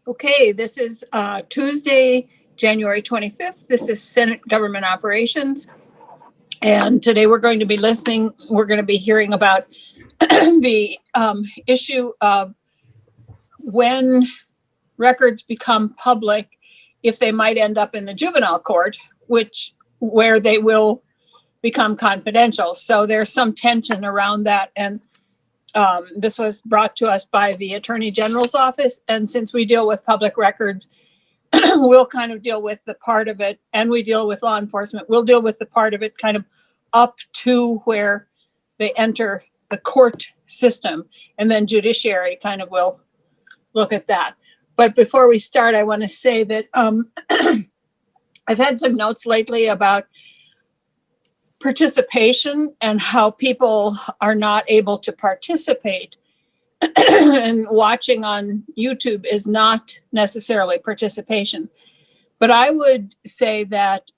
Okay, this is Tuesday, January 25th. This is Senate Government Operations. And today we're going to be hearing about the issue of when records become public, if they might end up in the juvenile court, where they will become confidential. So there's some tension around that. And this was brought to us by the Attorney General's office. And since we deal with public records, we'll kind of deal with the part of it, and we deal with law enforcement. We'll deal with the part of it kind of up to where they enter the court system, and then Judiciary kind of will look at that. But before we start, I want to say that I've had some notes lately about participation and how people are not able to participate. And watching on YouTube is not necessarily participation. But I would say that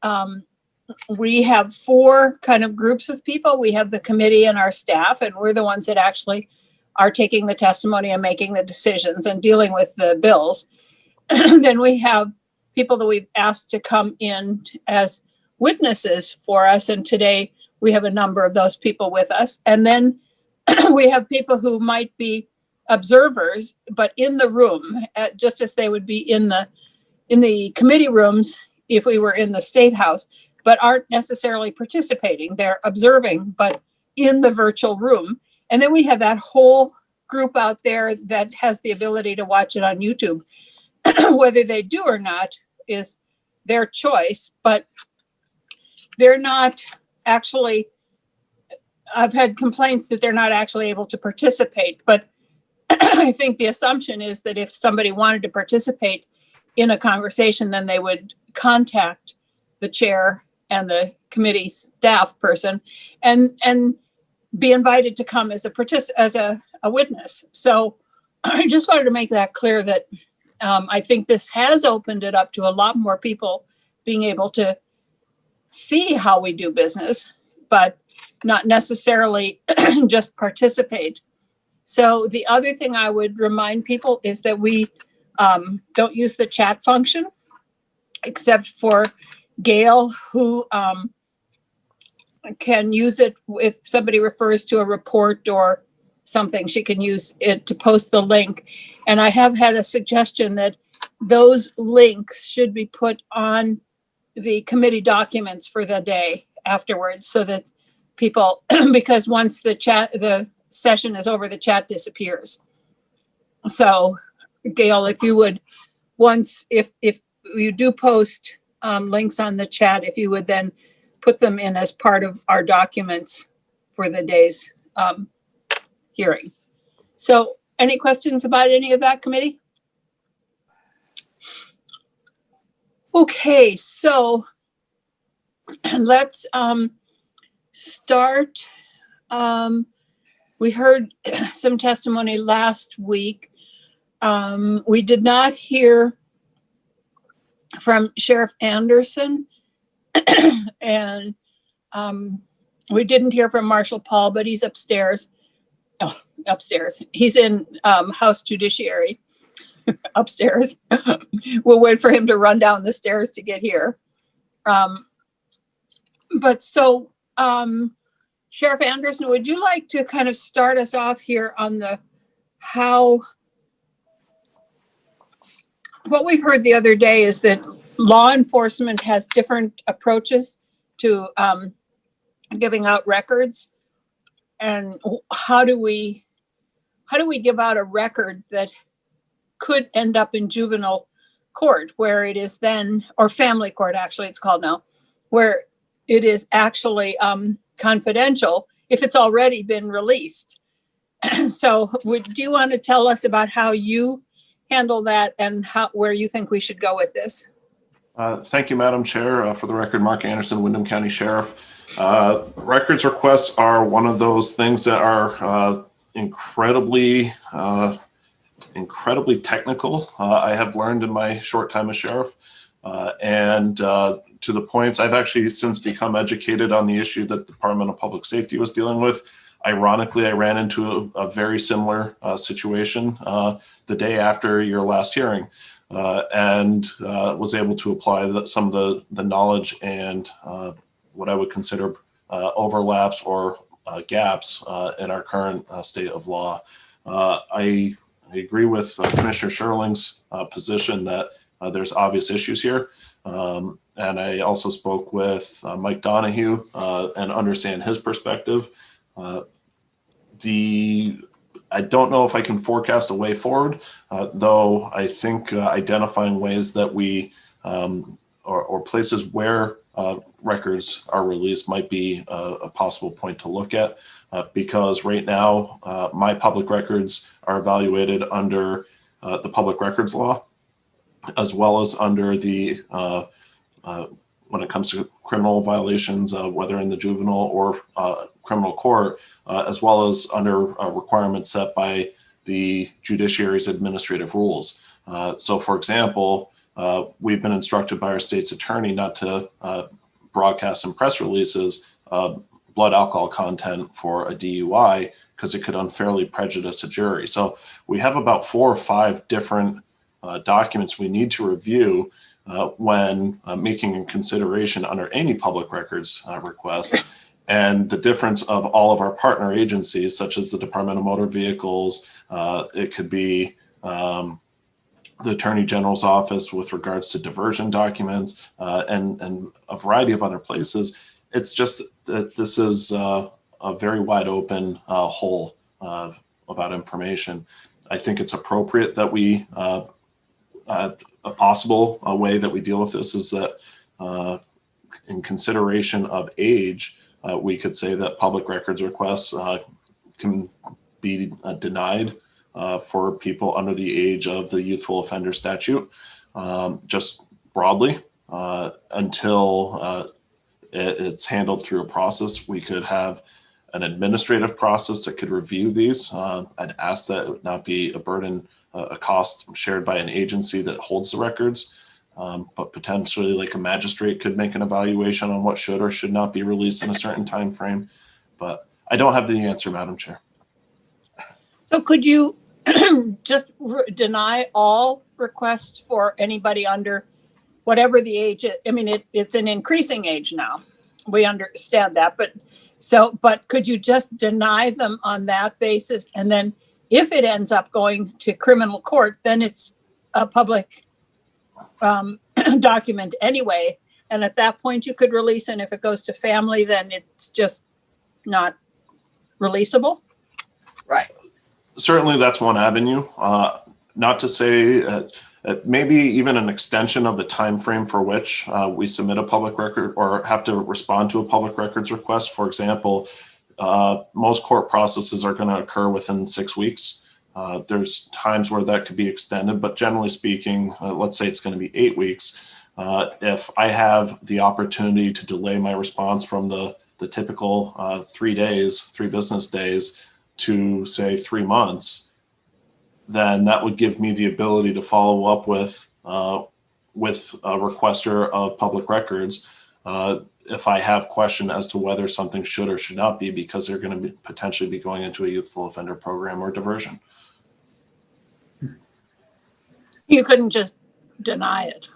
we have four kind of groups of people. We have the committee and our staff, and we're the ones that actually are taking the testimony and making the decisions and dealing with the bills. Then we have people that we've asked to come in as witnesses for us, and today we have a number of those people with us. And then we have people who might be observers, but in the room, just as they would be in the committee rooms if we were in the State House, but aren't necessarily participating. They're observing, but in the virtual room. And then we have that whole group out there that has the ability to watch it on YouTube. Whether they do or not is their choice, but they're not actually, I've had complaints that they're not actually able to participate, but I think the assumption is that if somebody wanted to participate in a conversation, then they would contact the chair and the committee staff person and be invited to come as a witness. So I just wanted to make that clear that I think this has opened it up to a lot more people being able to see how we do business, but not necessarily just participate. So the other thing I would remind people is that we don't use the chat function, except for Gail, who can use it if somebody refers to a report or something. She can use it to post the link. And I have had a suggestion that those links should be put on the committee documents for the day afterwards, so that people, because once the session is over, the chat disappears. So Gail, if you would, if you do post links on the chat, if you would then put them in as part of our documents for the day's hearing. So any questions about any of that, committee? Okay, so let's start. We heard some testimony last week. We did not hear from Sheriff Anderson, and we didn't hear from Marshal Paul, but he's upstairs. Oh, upstairs. He's in House Judiciary upstairs. We'll wait for him to run down the stairs to get here. Sheriff Anderson, would you like to kind of start us off here on what we heard the other day is that law enforcement has different approaches to giving out records, and how do we give out a record that could end up in juvenile court, where it is then, or family court actually it's called now, where it is actually confidential if it's already been released. So do you want to tell us about how you handle that and where you think we should go with this? Thank you, Madam Chair. For the record, Mark Anderson, Windham County Sheriff. Records requests are one of those things that are incredibly technical. I have learned in my short time as sheriff, and to the points I've actually since become educated on the issue that the Department of Public Safety was dealing with. Ironically, I ran into a very similar situation the day after your last hearing, and was able to apply some of the knowledge and what I would consider overlaps or gaps in our current state of law. I agree with Commissioner Sherling's position that there's obvious issues here. And I also spoke with Mike Donahue and understand his perspective. I don't know if I can forecast a way forward, though I think identifying ways that we, or places where records are released might be a possible point to look at, because right now my public records are evaluated under the public records law, as well as under the, when it comes to criminal violations, whether in the juvenile or criminal court, as well as under requirements set by the judiciary's administrative rules. So for example, we've been instructed by our state's attorney not to broadcast in press releases blood alcohol content for a DUI because it could unfairly prejudice a jury. So we have about 4 or 5 different documents we need to review when making a consideration under any public records request. And the difference of all of our partner agencies, such as the Department of Motor Vehicles, it could be the Attorney General's office with regards to diversion documents, and a variety of other places. It's just that this is a very wide open hole about information. I think it's appropriate that we, a possible way that we deal with this is that in consideration of age, we could say that public records requests can be denied for people under the age of the youthful offender statute, just broadly, until it's handled through a process. We could have an administrative process that could review these. I'd ask that it would not be a burden, a cost shared by an agency that holds the records, but potentially like a magistrate could make an evaluation on what should or should not be released in a certain time frame. But I don't have the answer, Madam Chair. So could you just deny all requests for anybody under whatever the age is? I mean, it's an increasing age now. We understand that, but could you just deny them on that basis? And then if it ends up going to criminal court, then it's a public document anyway. And at that point you could release, and if it goes to family, then it's just not releasable. Right. Certainly that's one avenue. Not to say maybe even an extension of the time frame for which we submit a public record or have to respond to a public records request. For example, most court processes are going to occur within 6 weeks. There's times where that could be extended, but generally speaking, let's say it's going to be 8 weeks. If I have the opportunity to delay my response from the typical 3 days, 3 business days, to say 3 months, then that would give me the ability to follow up with a requester of public records if I have question as to whether something should or should not be, because they're going to potentially be going into a youthful offender program or diversion. You couldn't just deny it.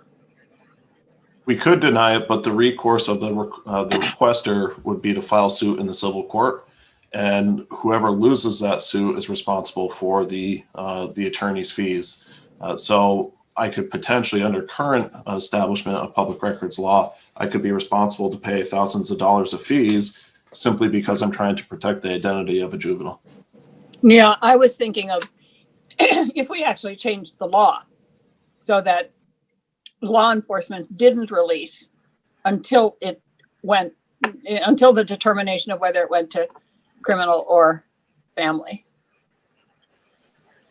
We could deny it, but the recourse of the requester would be to file suit in the civil court. And whoever loses that suit is responsible for the attorney's fees. So I could potentially, under current establishment of public records law, I could be responsible to pay thousands of dollars of fees simply because I'm trying to protect the identity of a juvenile. Yeah, I was thinking of if we actually changed the law so that law enforcement didn't release until the determination of whether it went to criminal or family,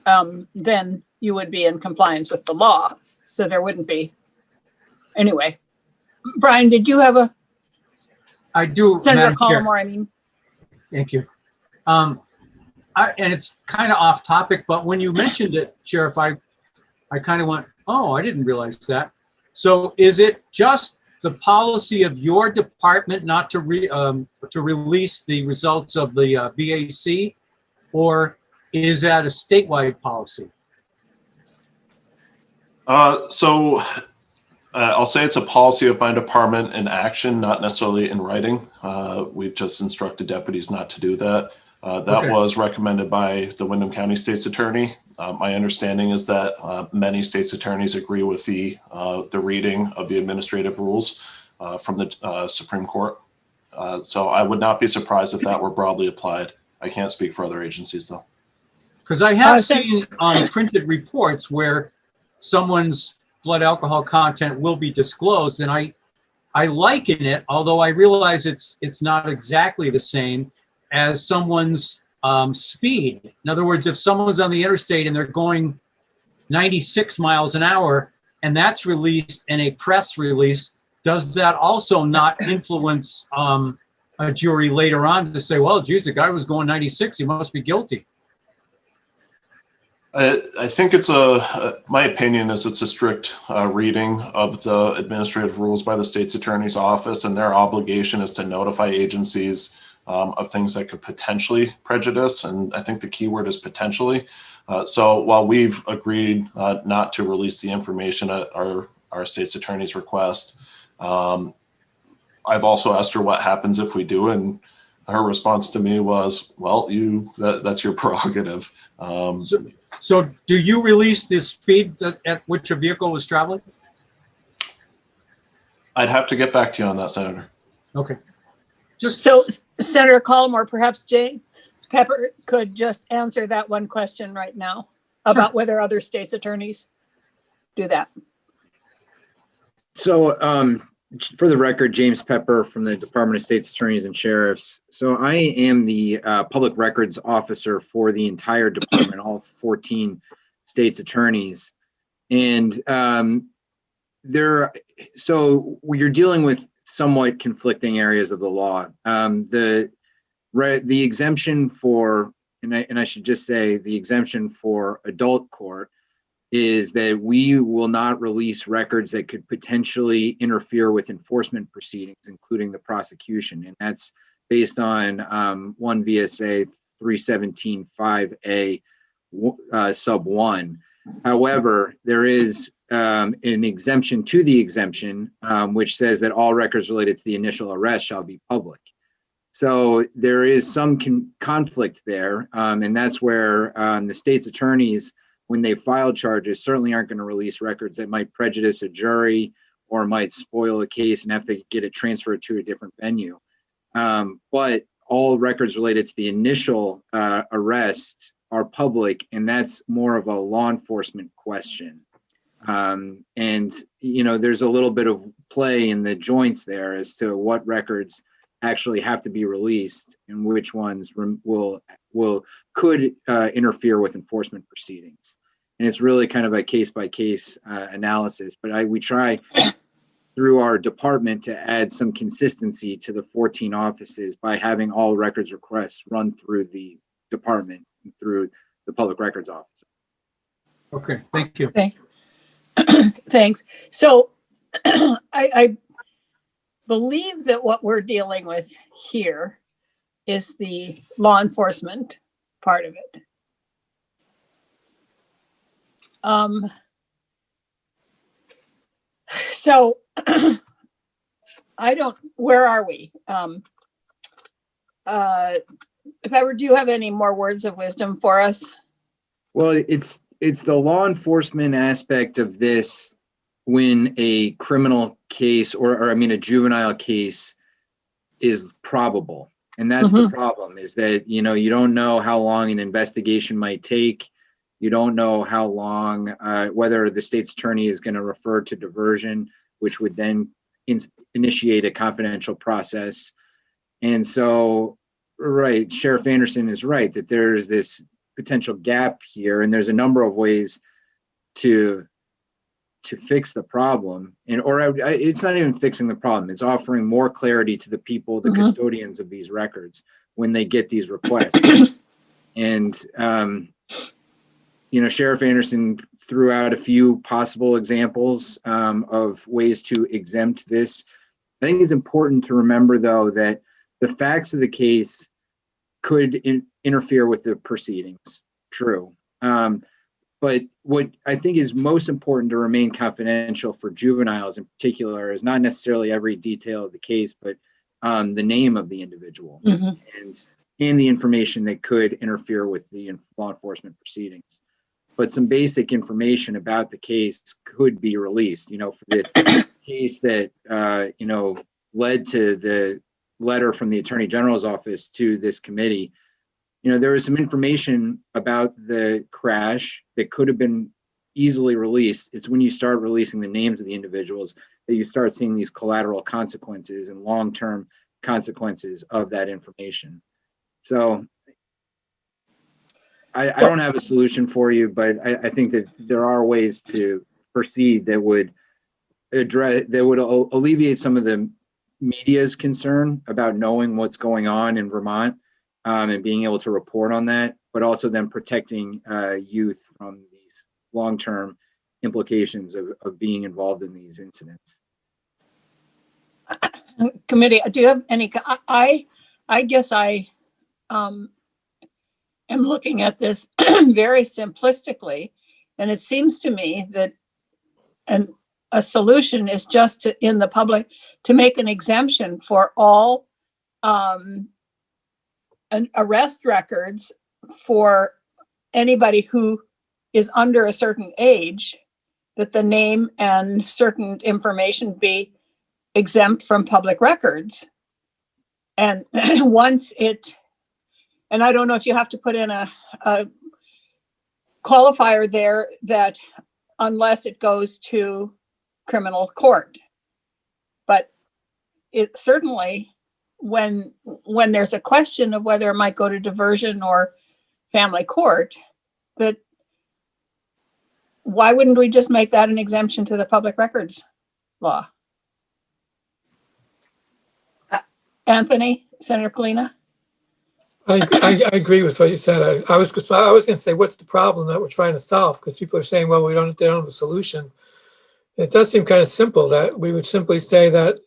then you would be in compliance with the law. So there wouldn't be. Anyway, Brian, did you have a? I do. Senator Collmore, I mean. Thank you. And it's kind of off topic, but when you mentioned it, Sheriff, I kind of went, oh, I didn't realize that. So is it just the policy of your department not to release the results of the BAC, or is that a statewide policy? So I'll say it's a policy of my department in action, not necessarily in writing. We've just instructed deputies not to do that. That Okay. was recommended by the Windham County State's Attorney. My understanding is that many state's attorneys agree with the reading of the administrative rules from the Supreme Court. So I would not be surprised if that were broadly applied. I can't speak for other agencies, though. Because I have seen on printed reports where someone's blood alcohol content will be disclosed, and I liken it, although I realize it's not exactly the same, as someone's speed. In other words, if someone's on the interstate and they're going 96 miles an hour and that's released in a press release, does that also not influence a jury later on to say, well, geez, the guy was going 96, he must be guilty? I think it's my opinion is it's a strict reading of the administrative rules by the state's attorney's office, and their obligation is to notify agencies of things that could potentially prejudice. And I think the key word is potentially. So while we've agreed not to release the information at our state's attorney's request, I've also asked her what happens if we do, and her response to me was, well, that's your prerogative. So do you release the speed at which a vehicle was traveling? I'd have to get back to you on that, Senator. Okay. So Senator Collmore, perhaps James Pepper could just answer that one question right now about whether other states' attorneys do that. So for the record, James Pepper from the Department of State's Attorneys and Sheriffs. So I am the public records officer for the entire department, all 14 states' attorneys. And so you're dealing with somewhat conflicting areas of the law. The exemption for, and I should just say, the exemption for adult court is that we will not release records that could potentially interfere with enforcement proceedings, including the prosecution. And that's based on 1 VSA 317(5)A sub 1. However, there is an exemption to the exemption, which says that all records related to the initial arrest shall be public. So there is some conflict there, and that's where the state's attorneys, when they file charges, certainly aren't going to release records that might prejudice a jury or might spoil a case and have to get it transferred to a different venue. But all records related to the initial arrest are public, and that's more of a law enforcement question. And, there's a little bit of play in the joints there as to what records actually have to be released and which ones could interfere with enforcement proceedings. And it's really kind of a case-by-case analysis, but we try through our department to add some consistency to the 14 offices by having all records requests run through the department and through the public records officer. Okay, thank you. Thanks. So I believe that what we're dealing with here is the law enforcement part of it. So where are we? Pepper, do you have any more words of wisdom for us? Well, it's the law enforcement aspect of this when a criminal case or a juvenile case is probable. And that's the problem, is that, you don't know how long an investigation might take. You don't know how long, whether the state's attorney is going to refer to diversion, which would then initiate a confidential process. And so, right, Sheriff Anderson is right that there's this potential gap here, and there's a number of ways to fix the problem. It's not even fixing the problem, it's offering more clarity to the people, the custodians of these records, when they get these requests. And Sheriff Anderson threw out a few possible examples of ways to exempt this. I think it's important to remember, though, that the facts of the case could interfere with the proceedings. True. But what I think is most important to remain confidential for juveniles in particular is not necessarily every detail of the case, but the name of the individual and the information that could interfere with the law enforcement proceedings. But some basic information about the case could be released. For the case that led to the letter from the Attorney General's office to this committee, there was some information about the crash that could have been easily released. It's when you start releasing the names of the individuals that you start seeing these collateral consequences and long-term consequences of that information. So I don't have a solution for you, but I think that there are ways to proceed that would alleviate some of the media's concern about knowing what's going on in Vermont and being able to report on that, but also then protecting youth from these long-term implications of being involved in these incidents. Committee, do you have any? I guess I am looking at this very simplistically, and it seems to me that a solution is just in the public to make an exemption for all arrest records for anybody who is under a certain age, that the name and certain information be exempt from public records. And once and I don't know if you have to put in a qualifier there that unless it goes to criminal court, but it certainly when there's a question of whether it might go to diversion or family court, that why wouldn't we just make that an exemption to the public records law? Anthony, Senator Polina? I agree with what you said. I was going to say, what's the problem that we're trying to solve? Because people are saying, well, they don't have a solution. It does seem kind of simple that we would simply say that,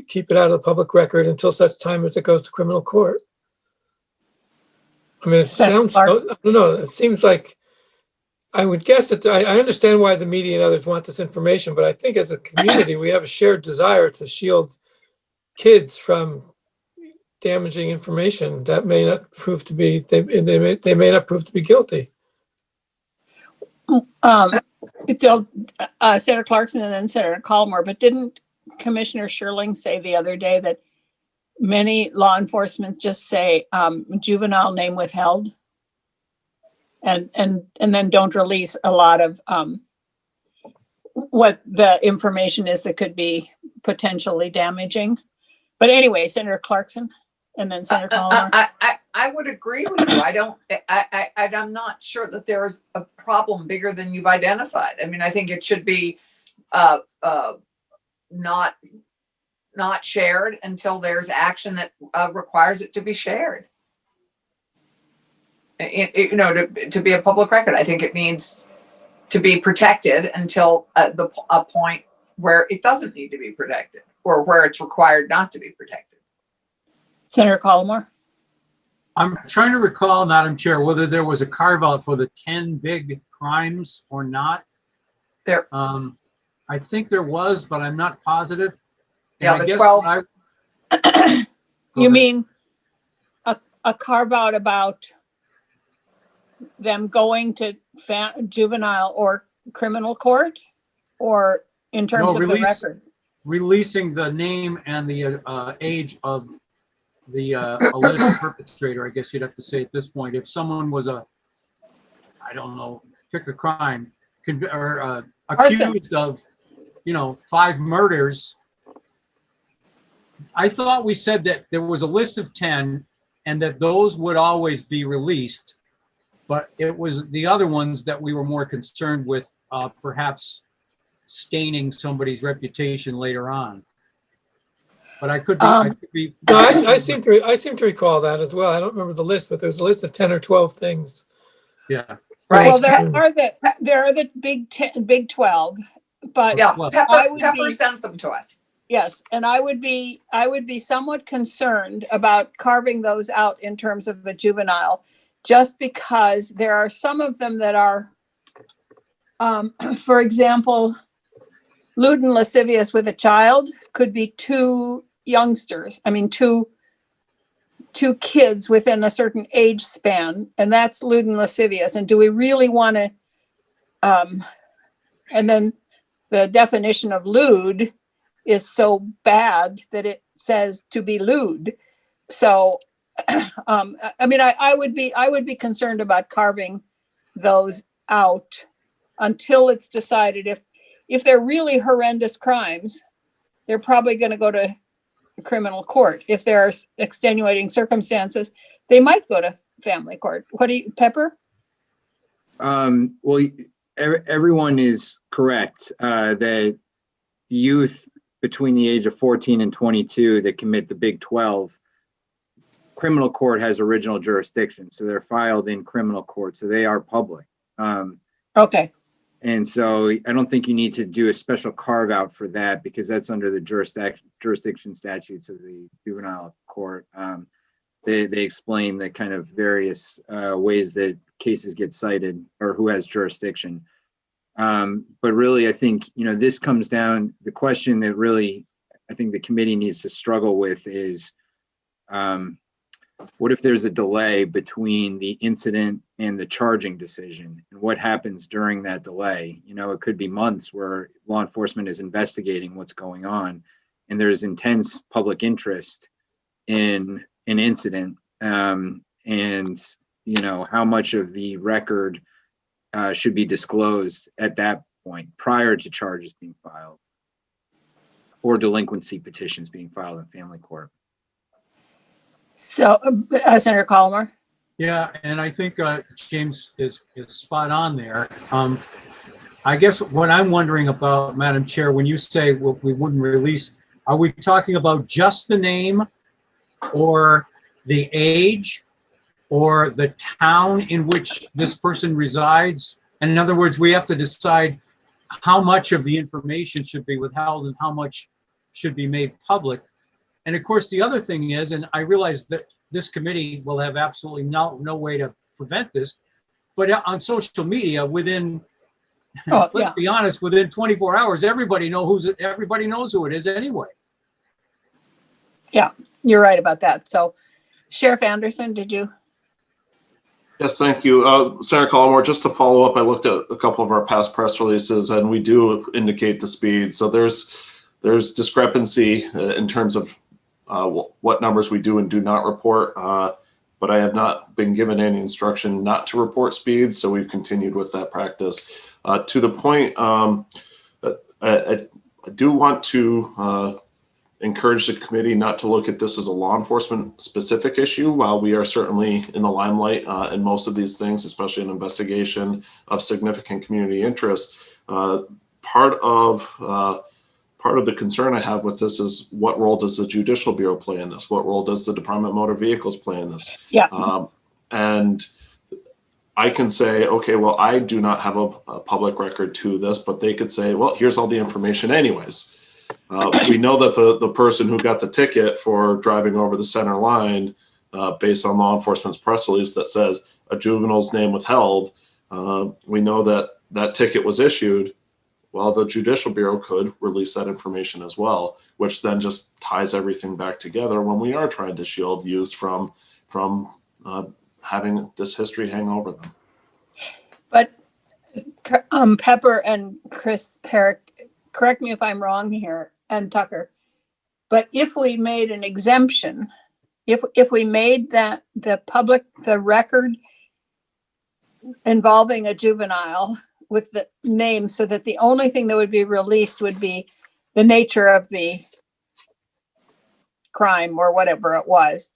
keep it out of the public record until such time as it goes to criminal court. I mean, I don't know. It seems like, I would guess that I understand why the media and others want this information, but I think as a community, we have a shared desire to shield kids from damaging information that may not prove to be, they may not prove to be guilty. Senator Clarkson and then Senator Collmore, but didn't Commissioner Sherling say the other day that many law enforcement just say juvenile name withheld and then don't release a lot of what the information is that could be potentially damaging? But anyway, Senator Clarkson and then Senator Collmore. I would agree with you. I'm not sure that there's a problem bigger than you've identified. I mean, I think it should be not shared until there's action that requires it to be shared. To be a public record, I think it needs to be protected until a point where it doesn't need to be protected or where it's required not to be protected. Senator Collmore. I'm trying to recall, Madam Chair, whether there was a carve out for the 10 big crimes or not. There. I think there was, but I'm not positive. Yeah, the 12. You mean a carve out about them going to juvenile or criminal court, or in terms of the record? Releasing the name and the age of the alleged perpetrator, I guess you'd have to say at this point. If someone was I don't know, pick a crime, accused of, 5 murders, I thought we said that there was a list of 10 and that those would always be released, but it was the other ones that we were more concerned with, perhaps staining somebody's reputation later on. But I could be. No, I seem to recall that as well. I don't remember the list, but there's a list of 10 or 12 things. Yeah. Right. Well, That's true. there are the Big 12, but Yeah, Well, I would Pepper be- sent them to us. yes, and I would be somewhat concerned about carving those out in terms of a juvenile, just because there are some of them that are, for example, lewd and lascivious with a child could be two youngsters. I mean, two kids within a certain age span, and that's lewd and lascivious. And do we really want to? And then the definition of lewd is so bad that it says to be lewd. So, I mean, I would be concerned about carving those out until it's decided if they're really horrendous crimes, they're probably going to go to criminal court. If there are extenuating circumstances, they might go to family court. What do you, Pepper? Well, everyone is correct that youth between the age of 14 and 22 that commit the Big 12, criminal court has original jurisdiction. So they're filed in criminal court. So they are public. Okay. And so I don't think you need to do a special carve out for that because that's under the jurisdiction statutes of the juvenile court. They explain the kind of various ways that cases get cited or who has jurisdiction. But really, I think, this comes down, the question that really I think the committee needs to struggle with is, what if there's a delay between the incident and the charging decision? And what happens during that delay? It could be months where law enforcement is investigating what's going on and there's intense public interest in an incident. And, how much of the record should be disclosed at that point prior to charges being filed or delinquency petitions being filed in family court. So, Senator Colomar? Yeah, and I think James is spot on there. I guess what I'm wondering about, Madam Chair, when you say we wouldn't release, are we talking about just the name or the age or the town in which this person resides? And in other words, we have to decide how much of the information should be withheld and how much should be made public. And of course, the other thing is, and I realize that this committee will have absolutely no way to prevent this, but on social media, let's be honest, within 24 hours, everybody knows who it is anyway. Yeah, you're right about that. So, Sheriff Anderson, did you? Yes, thank you. Senator Colomar, just to follow up, I looked at a couple of our past press releases and we do indicate the speed. So there's discrepancy in terms of what numbers we do and do not report, but I have not been given any instruction not to report speeds, so we've continued with that practice. To the point, I do want to encourage the committee not to look at this as a law enforcement specific issue. While we are certainly in the limelight in most of these things, especially an investigation of significant community interest, part of the concern I have with this is what role does the Judicial Bureau play in this? What role does the Department of Motor Vehicles play in this? Yeah. And I can say, okay, well, I do not have a public record to this, but they could say, well, here's all the information anyways. We know that the person who got the ticket for driving over the center line, based on law enforcement's press release that says a juvenile's name withheld, we know that ticket was issued. Well, the Judicial Bureau could release that information as well, which then just ties everything back together when we are trying to shield youth from having this history hang over them. But Pepper and Chris Herrick, correct me if I'm wrong here, and Tucker, but if we made an exemption, if we made that the record involving a juvenile with the name, so that the only thing that would be released would be the nature of the crime or whatever it was,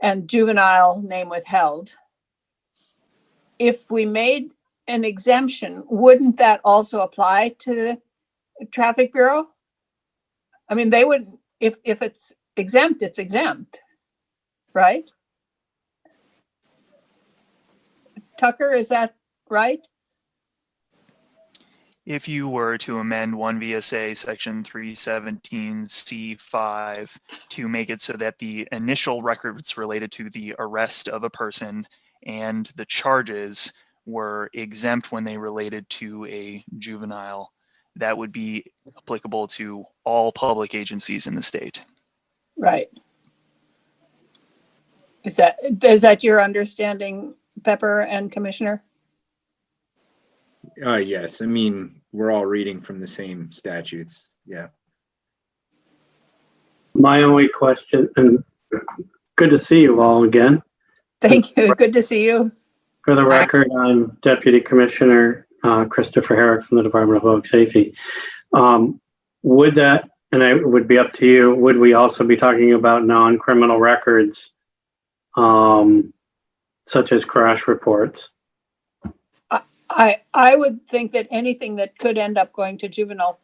and juvenile name withheld. If we made an exemption, wouldn't that also apply to the Traffic Bureau? I mean, they wouldn't, if it's exempt, it's exempt, right? Tucker, is that right? If you were to amend 1 VSA section 317C5 to make it so that the initial records related to the arrest of a person and the charges were exempt when they related to a juvenile, that would be applicable to all public agencies in the state. Right. Is that your understanding, Pepper and Commissioner? Yes, I mean, we're all reading from the same statutes. Yeah. My only question, and good to see you all again. Thank you. Good to see you. For the record, I'm Deputy Commissioner Christopher Herrick from the Department of Public Safety. Would that, and it would be up to you, would we also be talking about non-criminal records, such as crash reports? I would think that anything that could end up going to juvenile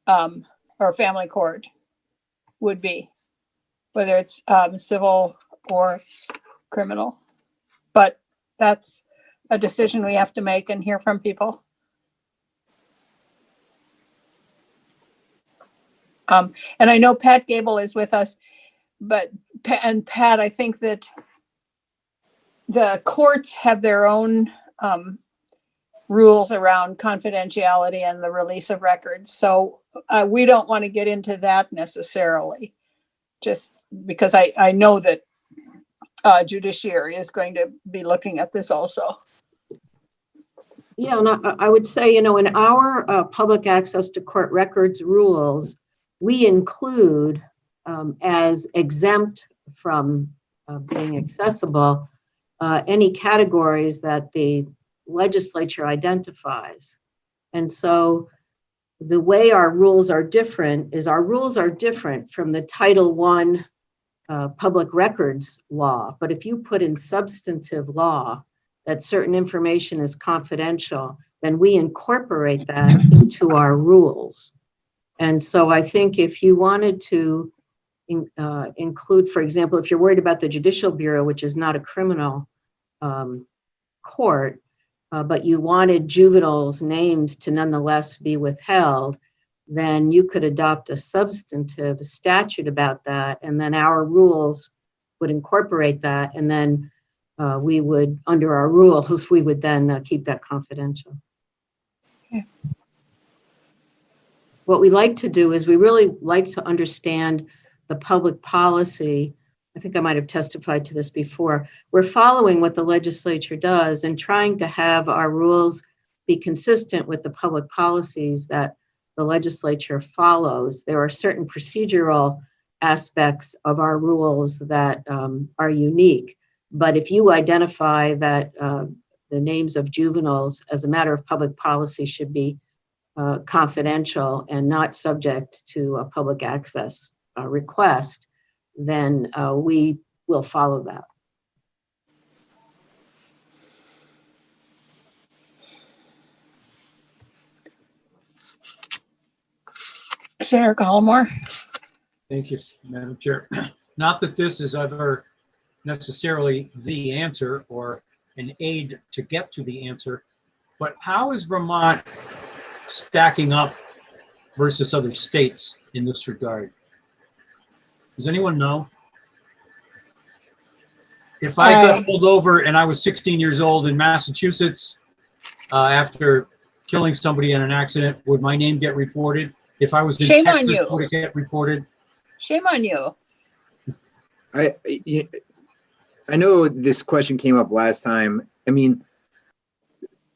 or family court would be, whether it's civil or criminal. But that's a decision we have to make and hear from people. And I know Pat Gable is with us, but Pat, I think that the courts have their own rules around confidentiality and the release of records. So we don't want to get into that necessarily, just because I know that Judiciary is going to be looking at this also. Yeah, and I would say, in our public access to court records rules, we include as exempt from being accessible any categories that the legislature identifies. And so the way our rules are different is from the Title I public records law. But if you put in substantive law that certain information is confidential, then we incorporate that into our rules. And so I think if you wanted to include, for example, if you're worried about the Judicial Bureau, which is not a criminal court, but you wanted juveniles' names to nonetheless be withheld, then you could adopt a substantive statute about that, and then our rules would incorporate that, and then we would, under our rules, we would then keep that confidential. Okay. What we like to do is we really like to understand the public policy. I think I might have testified to this before. We're following what the legislature does and trying to have our rules be consistent with the public policies that the legislature follows. There are certain procedural aspects of our rules that are unique. But if you identify that the names of juveniles as a matter of public policy should be confidential and not subject to a public access request, then we will follow that. Senator Gallimore. Thank you, Madam Chair. Not that this is ever necessarily the answer or an aid to get to the answer, but how is Vermont stacking up versus other states in this regard? Does anyone know? If I got pulled over and I was 16 years old in Massachusetts after killing somebody in an accident, would my name get reported? If I was in Shame on Texas, you. would it get reported? Shame on you. I know this question came up last time. I mean,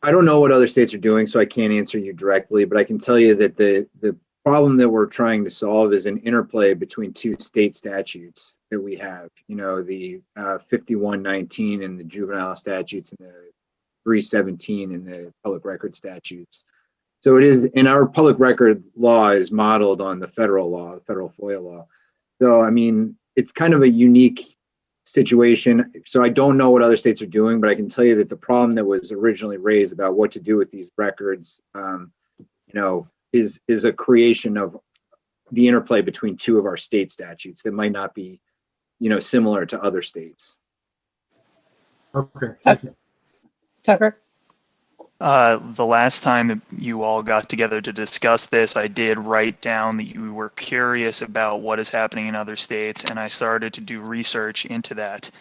I don't know what other states are doing, so I can't answer you directly, but I can tell you that the problem that we're trying to solve is an interplay between two state statutes that we have, the 5119 and the juvenile statutes and the 317 and the public record statutes. So it is, in our public record law is modeled on the federal law, the federal FOIA law. So, I mean, it's kind of a unique situation. So I don't know what other states are doing, but I can tell you that the problem that was originally raised about what to do with these records, is a creation of the interplay between two of our state statutes that might not be, similar to other states. Okay, thank you. Tucker. The last time that you all got together to discuss this, I did write down that you were curious about what is happening in other states, and I started to do research into that.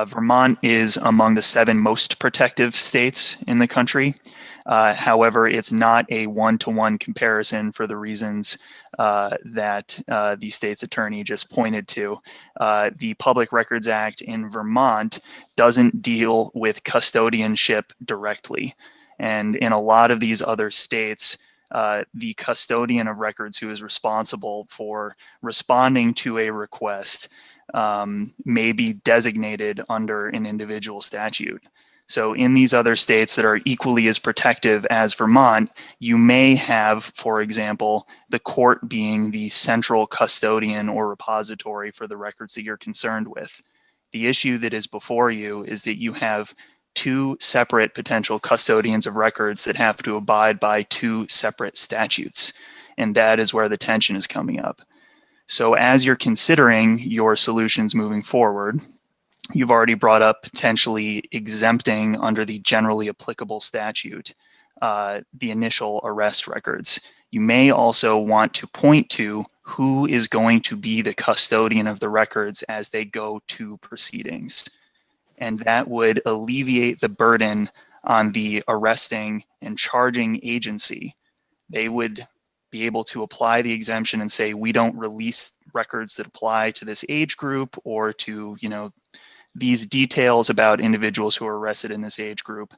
Vermont is among the 7 most protective states in the country. However, it's not a one-to-one comparison for the reasons that the state's attorney just pointed to. The Public Records Act in Vermont doesn't deal with custodianship directly. And in a lot of these other states, the custodian of records who is responsible for responding to a request may be designated under an individual statute. So in these other states that are equally as protective as Vermont, you may have, for example, the court being the central custodian or repository for the records that you're concerned with. The issue that is before you is that you have 2 separate potential custodians of records that have to abide by 2 separate statutes. And that is where the tension is coming up. So as you're considering your solutions moving forward, you've already brought up potentially exempting under the generally applicable statute the initial arrest records. You may also want to point to who is going to be the custodian of the records as they go to proceedings. And that would alleviate the burden on the arresting and charging agency. They would be able to apply the exemption and say, we don't release records that apply to this age group or to, these details about individuals who are arrested in this age group.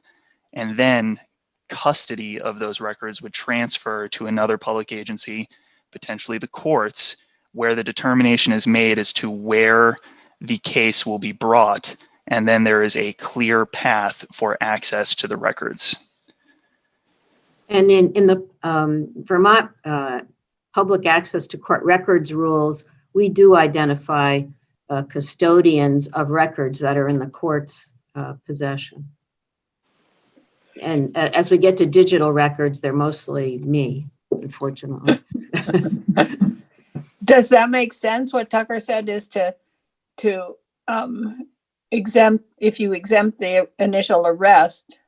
And then custody of those records would transfer to another public agency, potentially the courts, where the determination is made as to where the case will be brought. And then there is a clear path for access to the records. And in the Vermont public access to court records rules, we do identify custodians of records that are in the court's possession. And as we get to digital records, they're mostly me, unfortunately. Does that make sense? What Tucker said is to exempt, if you exempt the initial arrest,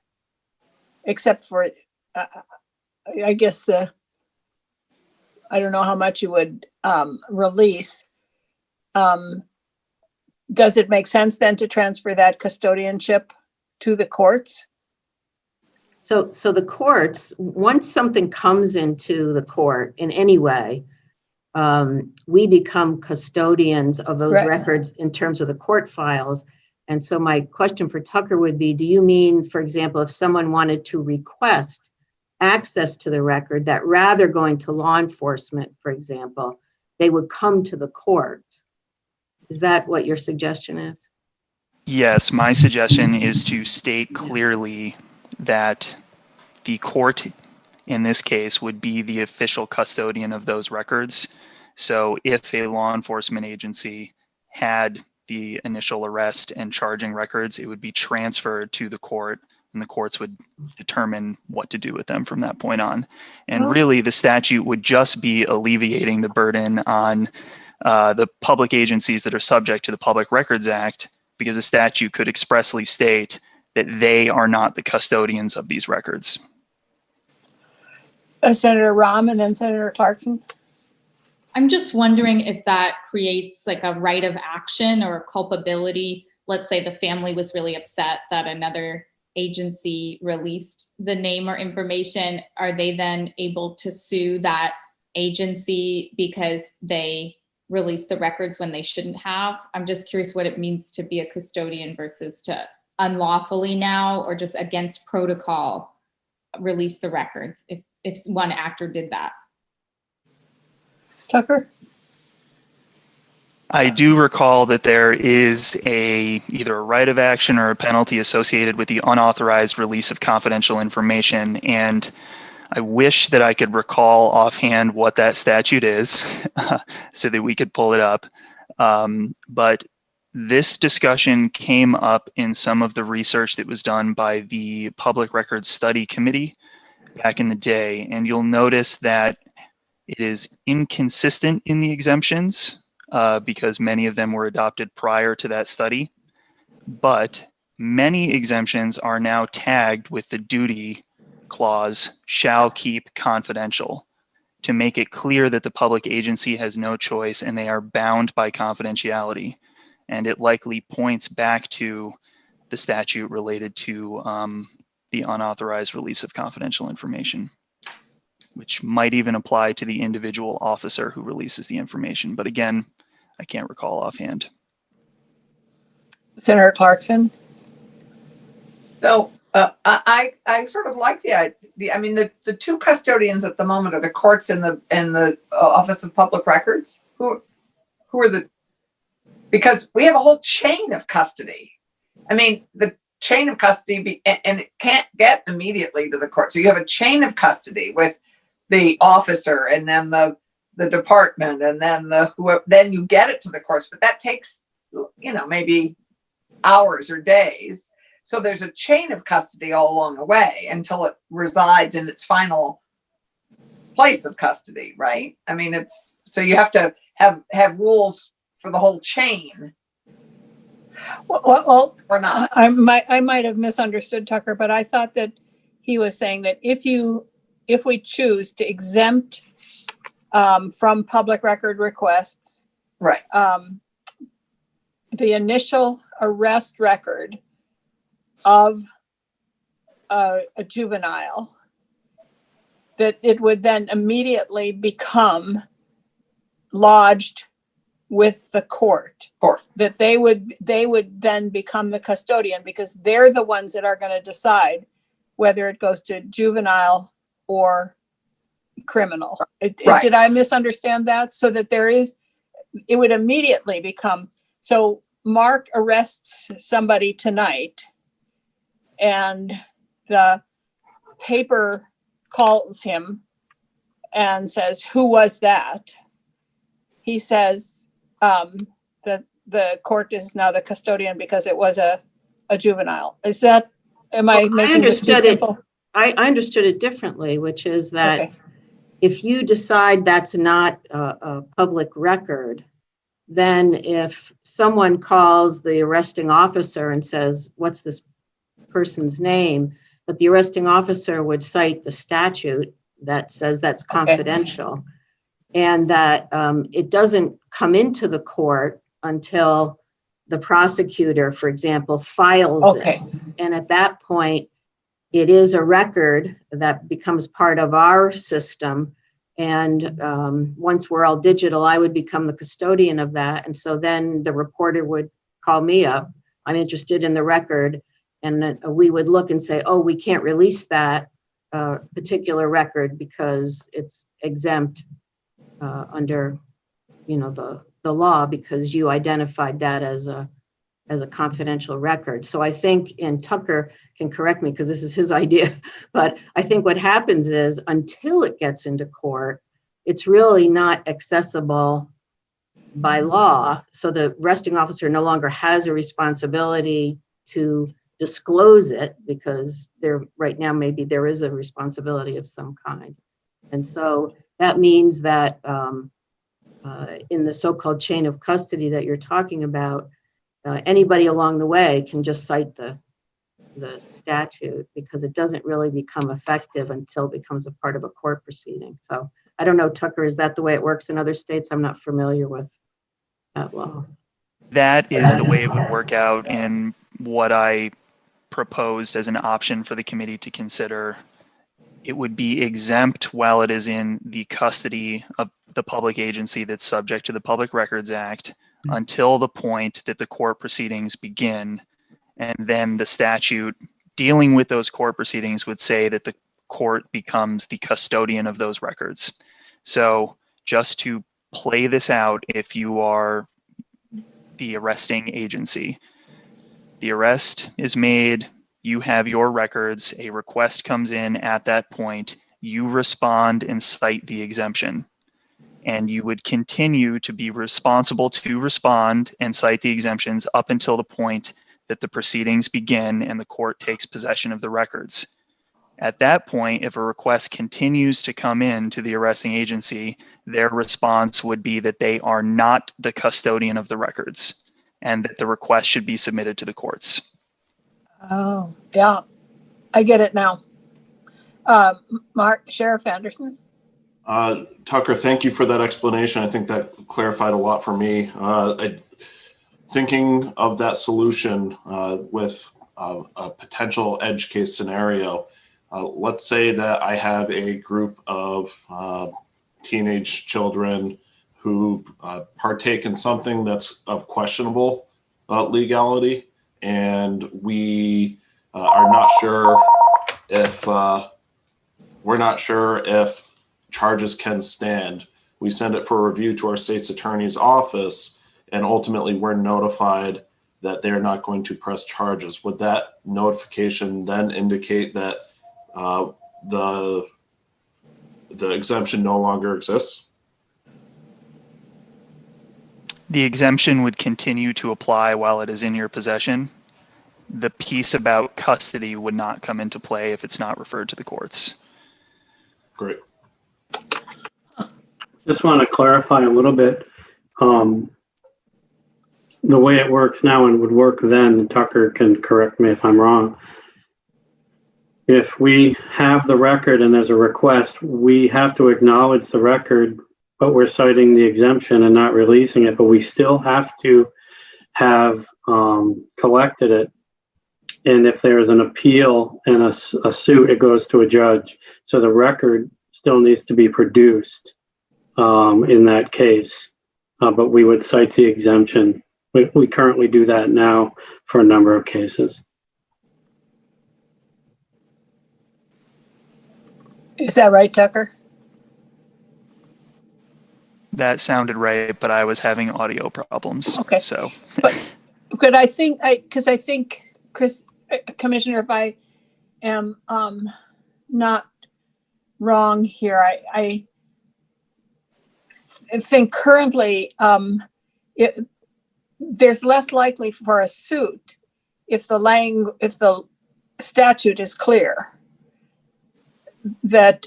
except for, I guess I don't know how much you would release. Does it make sense then to transfer that custodianship to the courts? So the courts, once something comes into the court in any way, we become custodians of those records in terms of the court files. And so my question for Tucker would be, do you mean, for example, if someone wanted to request access to the record, that rather going to law enforcement, for example, they would come to the court? Is that what your suggestion is? Yes, my suggestion is to state clearly that the court, in this case, would be the official custodian of those records. So if a law enforcement agency had the initial arrest and charging records, it would be transferred to the court, and the courts would determine what to do with them from that point on. And really, the statute would just be alleviating the burden on the public agencies that are subject to the Public Records Act, because the statute could expressly state that they are not the custodians of these records. Senator Rahm and then Senator Clarkson. I'm just wondering if that creates like a right of action or culpability. Let's say the family was really upset that another agency released the name or information. Are they then able to sue that agency because they released the records when they shouldn't have? I'm just curious what it means to be a custodian versus to unlawfully now, or just against protocol release the records if one actor did that. Tucker? I do recall that there is either a right of action or a penalty associated with the unauthorized release of confidential information. And I wish that I could recall offhand what that statute is so that we could pull it up. But this discussion came up in some of the research that was done by the Public Records Study Committee back in the day. And you'll notice that it is inconsistent in the exemptions because many of them were adopted prior to that study. But many exemptions are now tagged with the duty clause shall keep confidential to make it clear that the public agency has no choice and they are bound by confidentiality. And it likely points back to the statute related to the unauthorized release of confidential information, which might even apply to the individual officer who releases the information. But again, I can't recall offhand. Senator Clarkson? So I sort of like the idea. I mean, the two custodians at the moment are the courts and the Office of Public Records. Who are the? Because we have a whole chain of custody. I mean, the chain of custody, and it can't get immediately to the court. So you have a chain of custody with the officer, and then the department, and then then you get it to the courts. But that takes, maybe hours or days. So there's a chain of custody all along the way until it resides in its final place of custody, right? I mean, so you have to have rules for the whole chain. Well, or not. I might have misunderstood Tucker, but I thought that he was saying that if we choose to exempt from public record requests, Right. The initial arrest record of a juvenile, that it would then immediately become lodged with the court. That they would then become the custodian, because they're the ones that are going to decide whether it goes to juvenile or criminal. Right. Did I misunderstand that? So that it would immediately become, so Mark arrests somebody tonight and the paper calls him and says, "Who was that?" He says, that the court is now the custodian because it was a juvenile. Is that, am I making this too simple? I understood it differently, which is that Okay. if you decide that's not a public record, then if someone calls the arresting officer and says, "What's this person's name?" that the arresting officer would cite the statute that says that's confidential, and that it doesn't come into the court until the prosecutor, for example, files it. And at that point, it is a record that becomes part of our system. And once we're all digital, I would become the custodian of that. And so then the reporter would call me up. I'm interested in the record. And then we would look and say, "Oh, we can't release that particular record because it's exempt under, the law, because you identified that as a confidential record." So I think, and Tucker can correct me because this is his idea, but I think what happens is until it gets into court, it's really not accessible by law. So the arresting officer no longer has a responsibility to disclose it, because right now maybe there is a responsibility of some kind. And so that means that in the so-called chain of custody that you're talking about, anybody along the way can just cite the statute, because it doesn't really become effective until it becomes a part of a court proceeding. So I don't know, Tucker, is that the way it works in other states? I'm not familiar with that law. That is the way it would work out in what I proposed as an option for the committee to consider. It would be exempt while it is in the custody of the public agency that's subject to the Public Records Act until the point that the court proceedings begin. And then the statute dealing with those court proceedings would say that the court becomes the custodian of those records. So just to play this out, if you are the arresting agency, the arrest is made, you have your records, a request comes in at that point, you respond and cite the exemption. And you would continue to be responsible to respond and cite the exemptions up until the point that the proceedings begin and the court takes possession of the records. At that point, if a request continues to come in to the arresting agency, their response would be that they are not the custodian of the records and that the request should be submitted to the courts. Oh, yeah. I get it now. Sheriff Anderson? Tucker, thank you for that explanation. I think that clarified a lot for me. Thinking of that solution with a potential edge case scenario, let's say that I have a group of teenage children who partake in something that's of questionable legality, and we are not sure if charges can stand. We send it for review to our state's attorney's office, and ultimately we're notified that they're not going to press charges. Would that notification then indicate that the exemption no longer exists? The exemption would continue to apply while it is in your possession. The piece about custody would not come into play if it's not referred to the courts. Great. Just want to clarify a little bit. The way it works now and would work then, and Tucker can correct me if I'm wrong. If we have the record and there's a request, we have to acknowledge the record, but we're citing the exemption and not releasing it, but we still have to have collected it. And if there's an appeal and a suit, it goes to a judge. So the record still needs to be produced in that case, but we would cite the exemption. We currently do that now for a number of cases. Is that right, Tucker? That sounded right, but I was having audio problems. Okay. So, but I think, Commissioner, if I am not wrong here, I think currently there's less likely for a suit if the statute is clear. That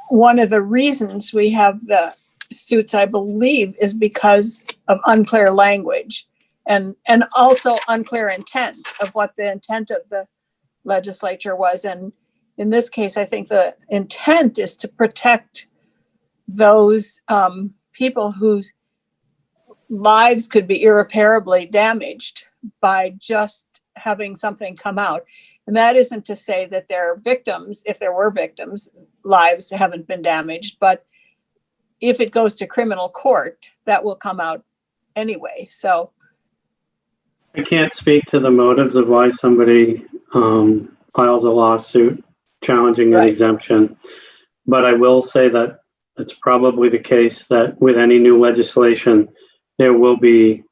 one of the reasons we have the suits, I believe, is because of unclear language and also unclear intent of what the intent of the legislature was. And in this case, I think the intent is to protect those people whose lives could be irreparably damaged by just having something come out. And that isn't to say that their victims, if there were victims, lives haven't been damaged, but if it goes to criminal court, that will come out anyway. So I can't speak to the motives of why somebody files a lawsuit challenging an exemption, but I will say that it's probably the case that with any new legislation, there will be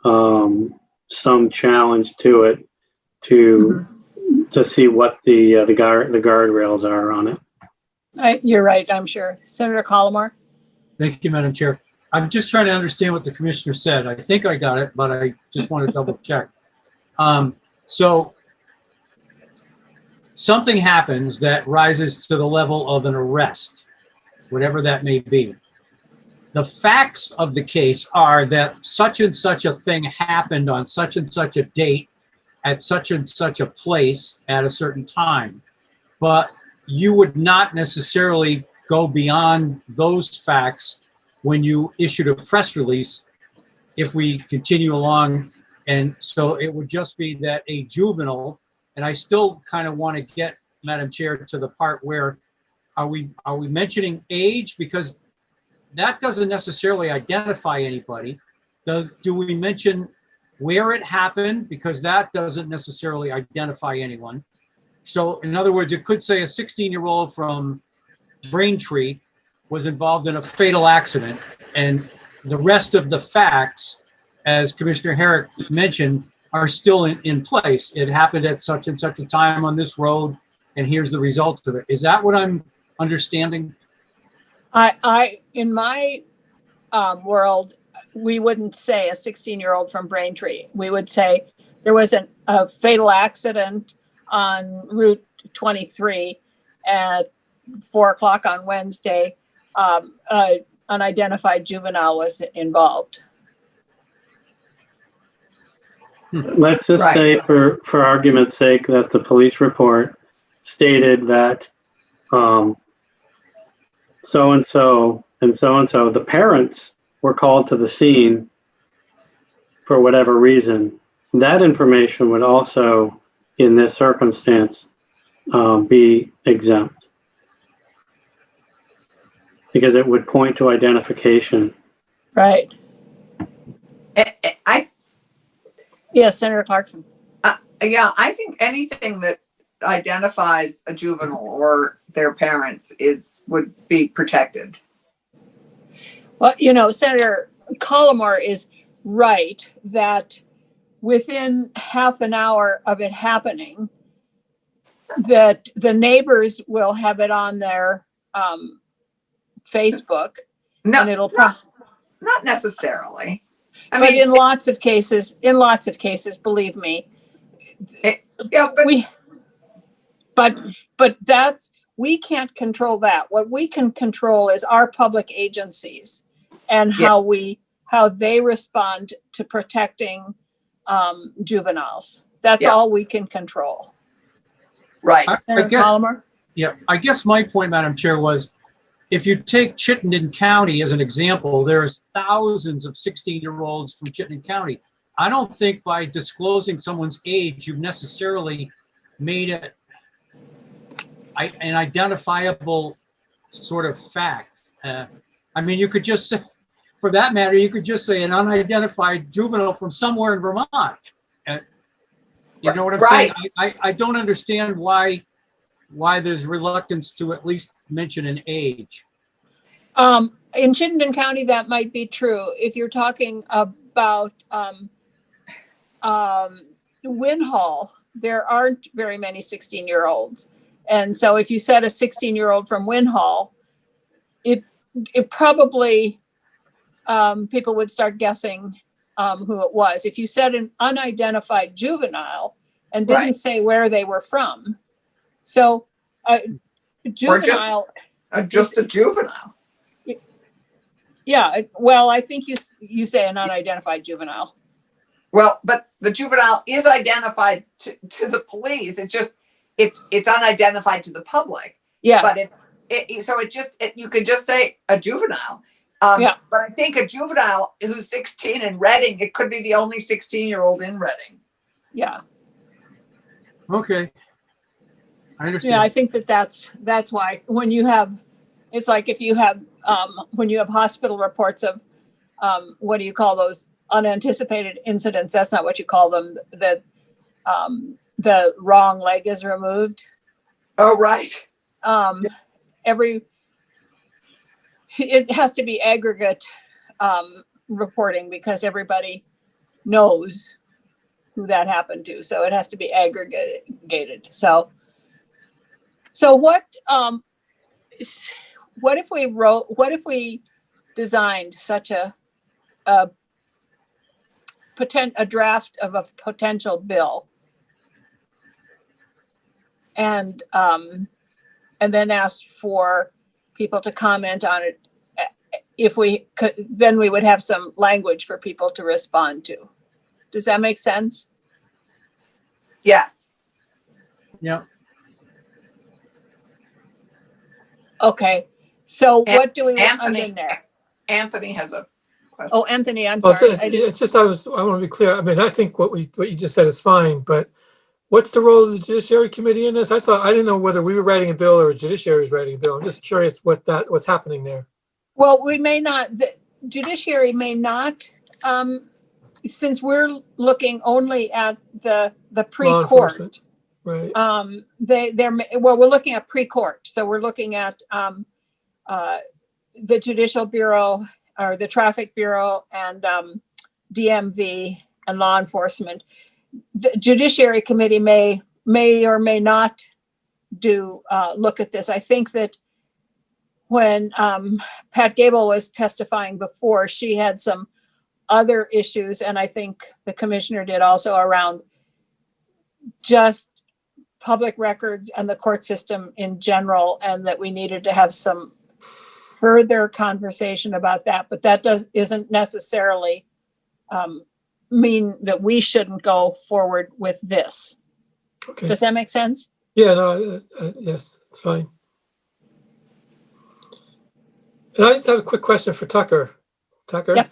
some challenge to it to see what the guardrails are on it. You're right, I'm sure. Senator Colomar? Thank you, Madam Chair. I'm just trying to understand what the commissioner said. I think I got it, but I just want to double check. So something happens that rises to the level of an arrest, whatever that may be. The facts of the case are that such and such a thing happened on such and such a date at such and such a place at a certain time. But you would not necessarily go beyond those facts when you issued a press release if we continue along. And so it would just be that a juvenile, and I still kind of want to get, Madam Chair, to the part where are we mentioning age? Because that doesn't necessarily identify anybody. Do we mention where it happened? Because that doesn't necessarily identify anyone. So in other words, it could say a 16-year-old from Braintree was involved in a fatal accident, and the rest of the facts, as Commissioner Herrick mentioned, are still in place. It happened at such and such a time on this road, and here's the result of it. Is that what I'm understanding? In my world, we wouldn't say a 16-year-old from Braintree. We would say there was a fatal accident on Route 23 at 4:00 on Wednesday. An unidentified juvenile was involved. Let's just say for argument's sake that the police report stated that so-and-so and so-and-so, the parents were called to the scene for whatever reason, that information would also, in this circumstance, be exempt. Because it would point to identification. Right. I Yes, Senator Clarkson. Yeah, I think anything that identifies a juvenile or their parents would be protected. Well, you know, Senator Collmore is right that within half an hour of it happening, that the neighbors will have it on their Facebook, No, and it'll not necessarily. I but mean, in lots of cases, believe me, yeah, but that's, we can't control that. What we can control is our public agencies and how they respond to protecting juveniles. That's all we can control. Right. Senator Collmore? Yeah, I guess my point, Madam Chair, was if you take Chittenden County as an example, there's thousands of 16-year-olds from Chittenden County. I don't think by disclosing someone's age, you've necessarily made it an identifiable sort of fact. I mean, you could just say, for that matter, you could just say an unidentified juvenile from somewhere in Vermont. You know what I'm saying? I don't understand why there's reluctance to at least mention an age. In Chittenden County, that might be true. If you're talking about Winhall, there aren't very many 16-year-olds. And so if you said a 16-year-old from Winhall, it probably, people would start guessing who it was. If you said an unidentified juvenile and didn't say where they were from. So juvenile. Or just a juvenile. Yeah, well, I think you say an unidentified juvenile. Well, but the juvenile is identified to the police. It's just, it's unidentified to the public. Yes. But you could just say a juvenile. But I think a juvenile who's 16 in Reading, it could be the only 16-year-old in Reading. Yeah. Okay. I understand. Yeah, I think that's why when you have, it's like if you have, when you have hospital reports of, what do you call those unanticipated incidents? That's not what you call them. The wrong leg is removed. Oh, right. It has to be aggregate reporting because everybody knows who that happened to. So it has to be aggregated. So what if we designed such a draft of a potential bill and then asked for people to comment on it? If we could, then we would have some language for people to respond to. Does that make sense? Yes. Yeah. Okay. So what do we want in there? Anthony has a question. Oh, Anthony, I'm Well, sorry. it's just I want to be clear. I mean, I think what you just said is fine, but what's the role of the Judiciary Committee in this? I didn't know whether we were writing a bill or Judiciary was writing a bill. I'm just curious what's happening there. Well, we may not. The Judiciary may not, since we're looking only at the pre-court. Right. We're looking at pre-court, so we're looking at the Judicial Bureau or the Traffic Bureau and DMV and law enforcement. The Judiciary Committee may or may not look at this. I think that when Pat Gable was testifying before, she had some other issues, and I think the commissioner did also, around just public records and the court system in general, and that we needed to have some further conversation about that. But that isn't necessarily mean that we shouldn't go forward with this. Okay. Does that make sense? Yeah, no, yes, it's fine. And I just have a quick question for Tucker. Tucker? Yep.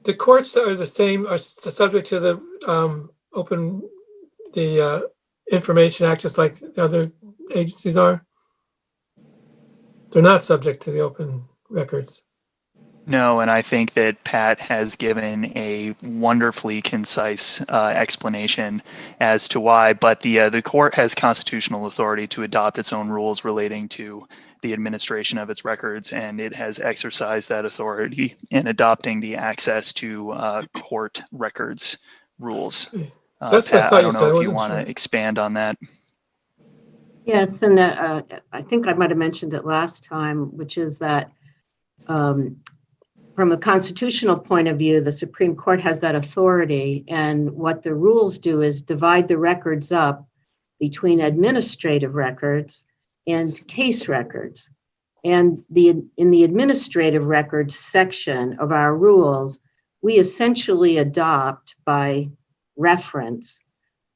The courts that are the same are subject to the Information Act, just like other agencies are? They're not subject to the open records. No, and I think that Pat has given a wonderfully concise explanation as to why, but the court has constitutional authority to adopt its own rules relating to the administration of its records, and it has exercised that authority in adopting the access to court records rules. That's what I Pat, thought I you don't said. know I if you wasn't want to sure. expand on that. Yes, and I think I might have mentioned it last time, which is that from a constitutional point of view, the Supreme Court has that authority, and what the rules do is divide the records up between administrative records and case records. And in the administrative records section of our rules, we essentially adopt by reference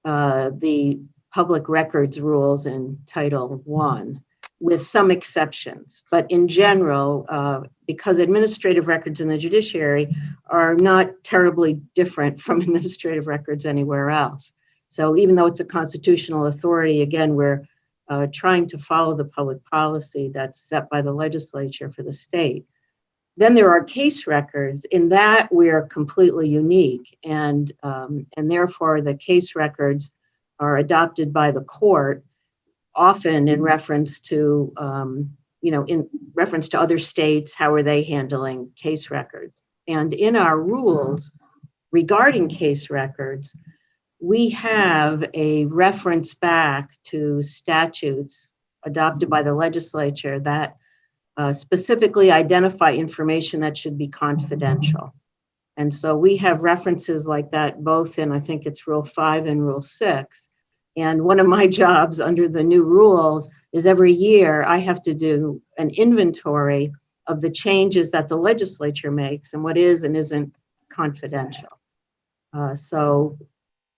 the public records rules in Title I, with some exceptions. But in general, because administrative records in the judiciary are not terribly different from administrative records anywhere else. So even though it's a constitutional authority, again, we're trying to follow the public policy that's set by the legislature for the state. Then there are case records. In that, we're completely unique, and therefore the case records are adopted by the court, often in reference to, in reference to other states. How are they handling case records? And in our rules regarding case records, we have a reference back to statutes adopted by the legislature that specifically identify information that should be confidential. And so we have references like that, both in, I think it's Rule 5 and Rule 6. And one of my jobs under the new rules is every year I have to do an inventory of the changes that the legislature makes and what is and isn't confidential.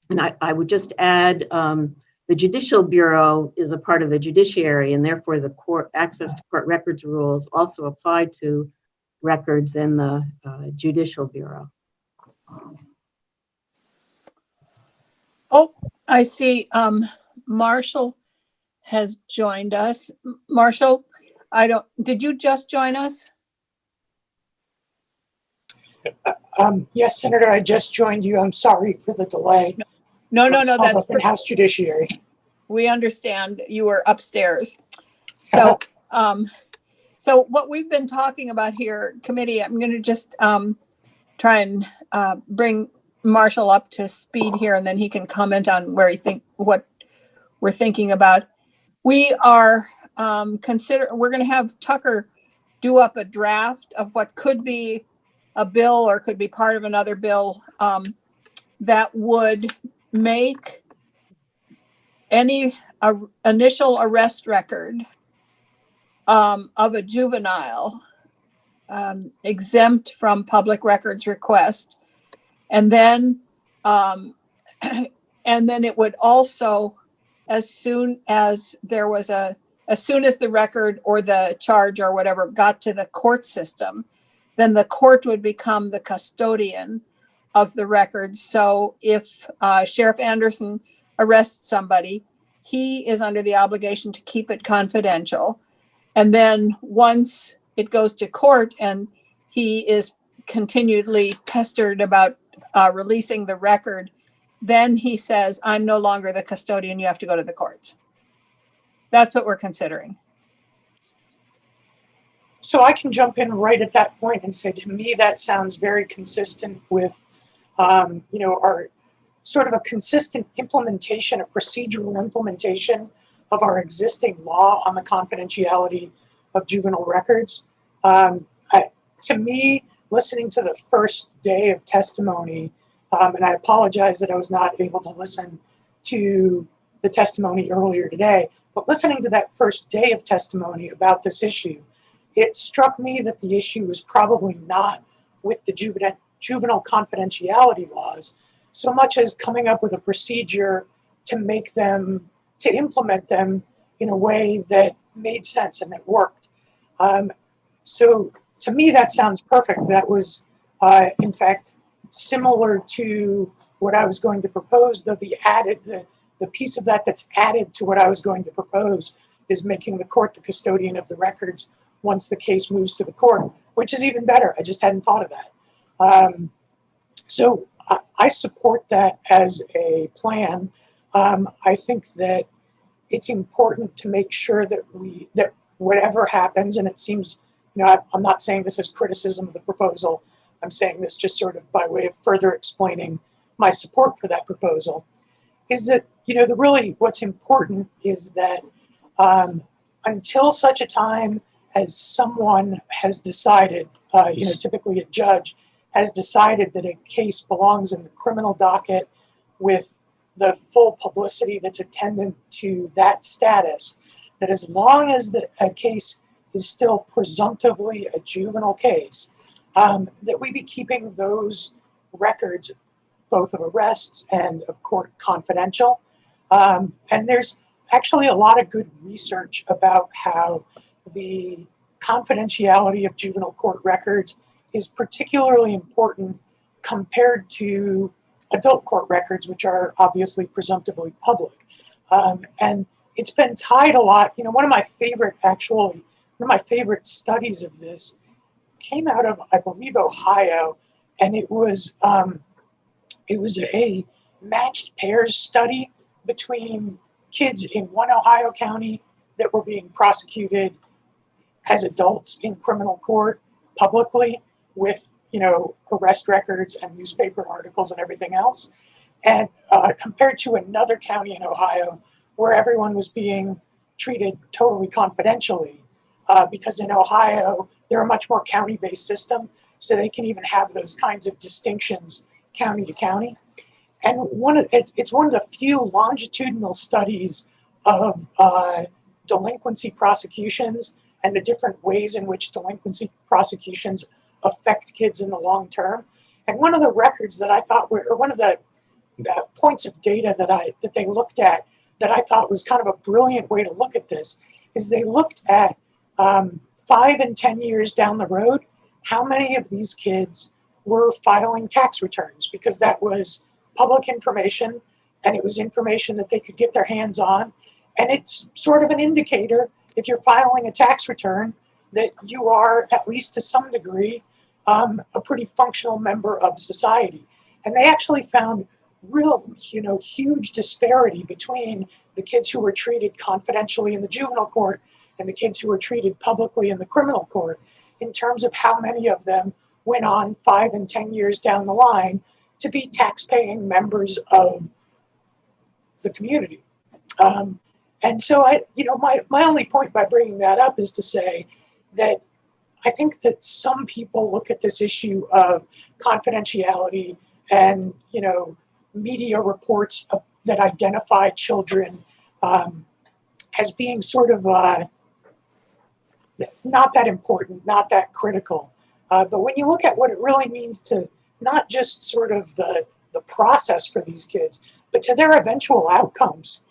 And I would just add, the Judicial Bureau is a part of the Judiciary, and therefore the court access to court records rules also apply to records in the Judicial Bureau. Oh, I see. Marshall has joined us. Marshall, did you just join us? Yes, Senator, I just joined you. I'm sorry for the delay. No, that's up in House Judiciary. We understand you were upstairs. So, so what we've been talking about here, committee, I'm going to just try and bring Marshall up to speed here, and then he can comment on what we're thinking about. We are we're going to have Tucker do up a draft of what could be a bill or could be part of another bill that would make any initial arrest record of a juvenile exempt from public records request, and then it would also, as soon as the record or the charge or whatever got to the court system, then the court would become the custodian of the records. So if Sheriff Anderson arrests somebody, he is under the obligation to keep it confidential. And then once it goes to court and he is continually pestered about releasing the record, then he says, I'm no longer the custodian, you have to go to the courts. That's what we're considering. So I can jump in right at that point and say, to me, that sounds very consistent with, our sort of a consistent implementation, a procedural implementation of our existing law on the confidentiality of juvenile records. To me, listening to the first day of testimony, and I apologize that I was not able to listen to the testimony earlier today, but listening to that first day of testimony about this issue, it struck me that the issue was probably not with the juvenile confidentiality laws, so much as coming up with a procedure to implement them in a way that made sense and that worked. So to me, that sounds perfect. That was, in fact, similar to what I was going to propose, though the piece of that that's added to what I was going to propose is making the court the custodian of the records once the case moves to the court, which is even better. I just hadn't thought of that. So I support that as a plan. I think that it's important to make sure that that whatever happens, and it seems, I'm not saying this as criticism of the proposal. I'm saying this just sort of by way of further explaining my support for that proposal, is that, what's important is that until such a time as someone has decided, typically a judge, has decided that a case belongs in the criminal docket with the full publicity that's attendant to that status, that as long as a case is still presumptively a juvenile case, that we be keeping those records, both of arrests and of court, confidential. And there's actually a lot of good research about how the confidentiality of juvenile court records is particularly important compared to adult court records, which are obviously presumptively public. And it's been tied a lot. One of my favorite studies of this came out of, I believe, Ohio, and it was a matched pairs study between kids in one Ohio county that were being prosecuted as adults in criminal court publicly with, arrest records and newspaper articles and everything else, and compared to another county in Ohio where everyone was being treated totally confidentially, because in Ohio, they're a much more county-based system, so they can even have those kinds of distinctions county to county. And it's one of the few longitudinal studies of delinquency prosecutions and the different ways in which delinquency prosecutions affect kids in the long term. And one of the records that I thought one of the points of data that they looked at that I thought was kind of a brilliant way to look at this is they looked at 5 and 10 years down the road, how many of these kids were filing tax returns, because that was public information and it was information that they could get their hands on. And it's sort of an indicator, if you're filing a tax return, that you are, at least to some degree, a pretty functional member of society. And they actually found real, huge disparity between the kids who were treated confidentially in the juvenile court and the kids who were treated publicly in the criminal court, in terms of how many of them went on 5 and 10 years down the line to be tax-paying members of the community. And so my only point by bringing that up is to say that I think that some people look at this issue of confidentiality and, media reports that identify children as being sort of not that important, not that critical. But when you look at what it really means to not just sort of the process for these kids, but to their eventual outcomes,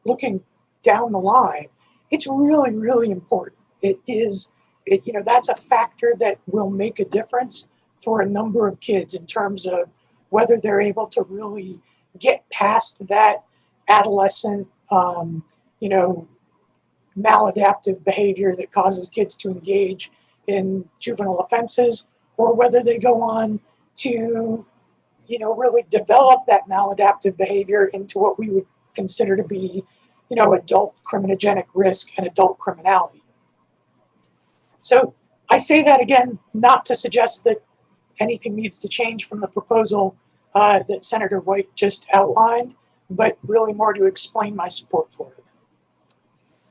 looking down the line, it's really, really important. That's a factor that will make a difference for a number of kids in terms of whether they're able to really get past that adolescent, maladaptive behavior that causes kids to engage in juvenile offenses, or whether they go on to, really develop that maladaptive behavior into what we would consider to be, adult criminogenic risk and adult criminality. So I say that again, not to suggest that anything needs to change from the proposal that Senator White just outlined, but really more to explain my support for it.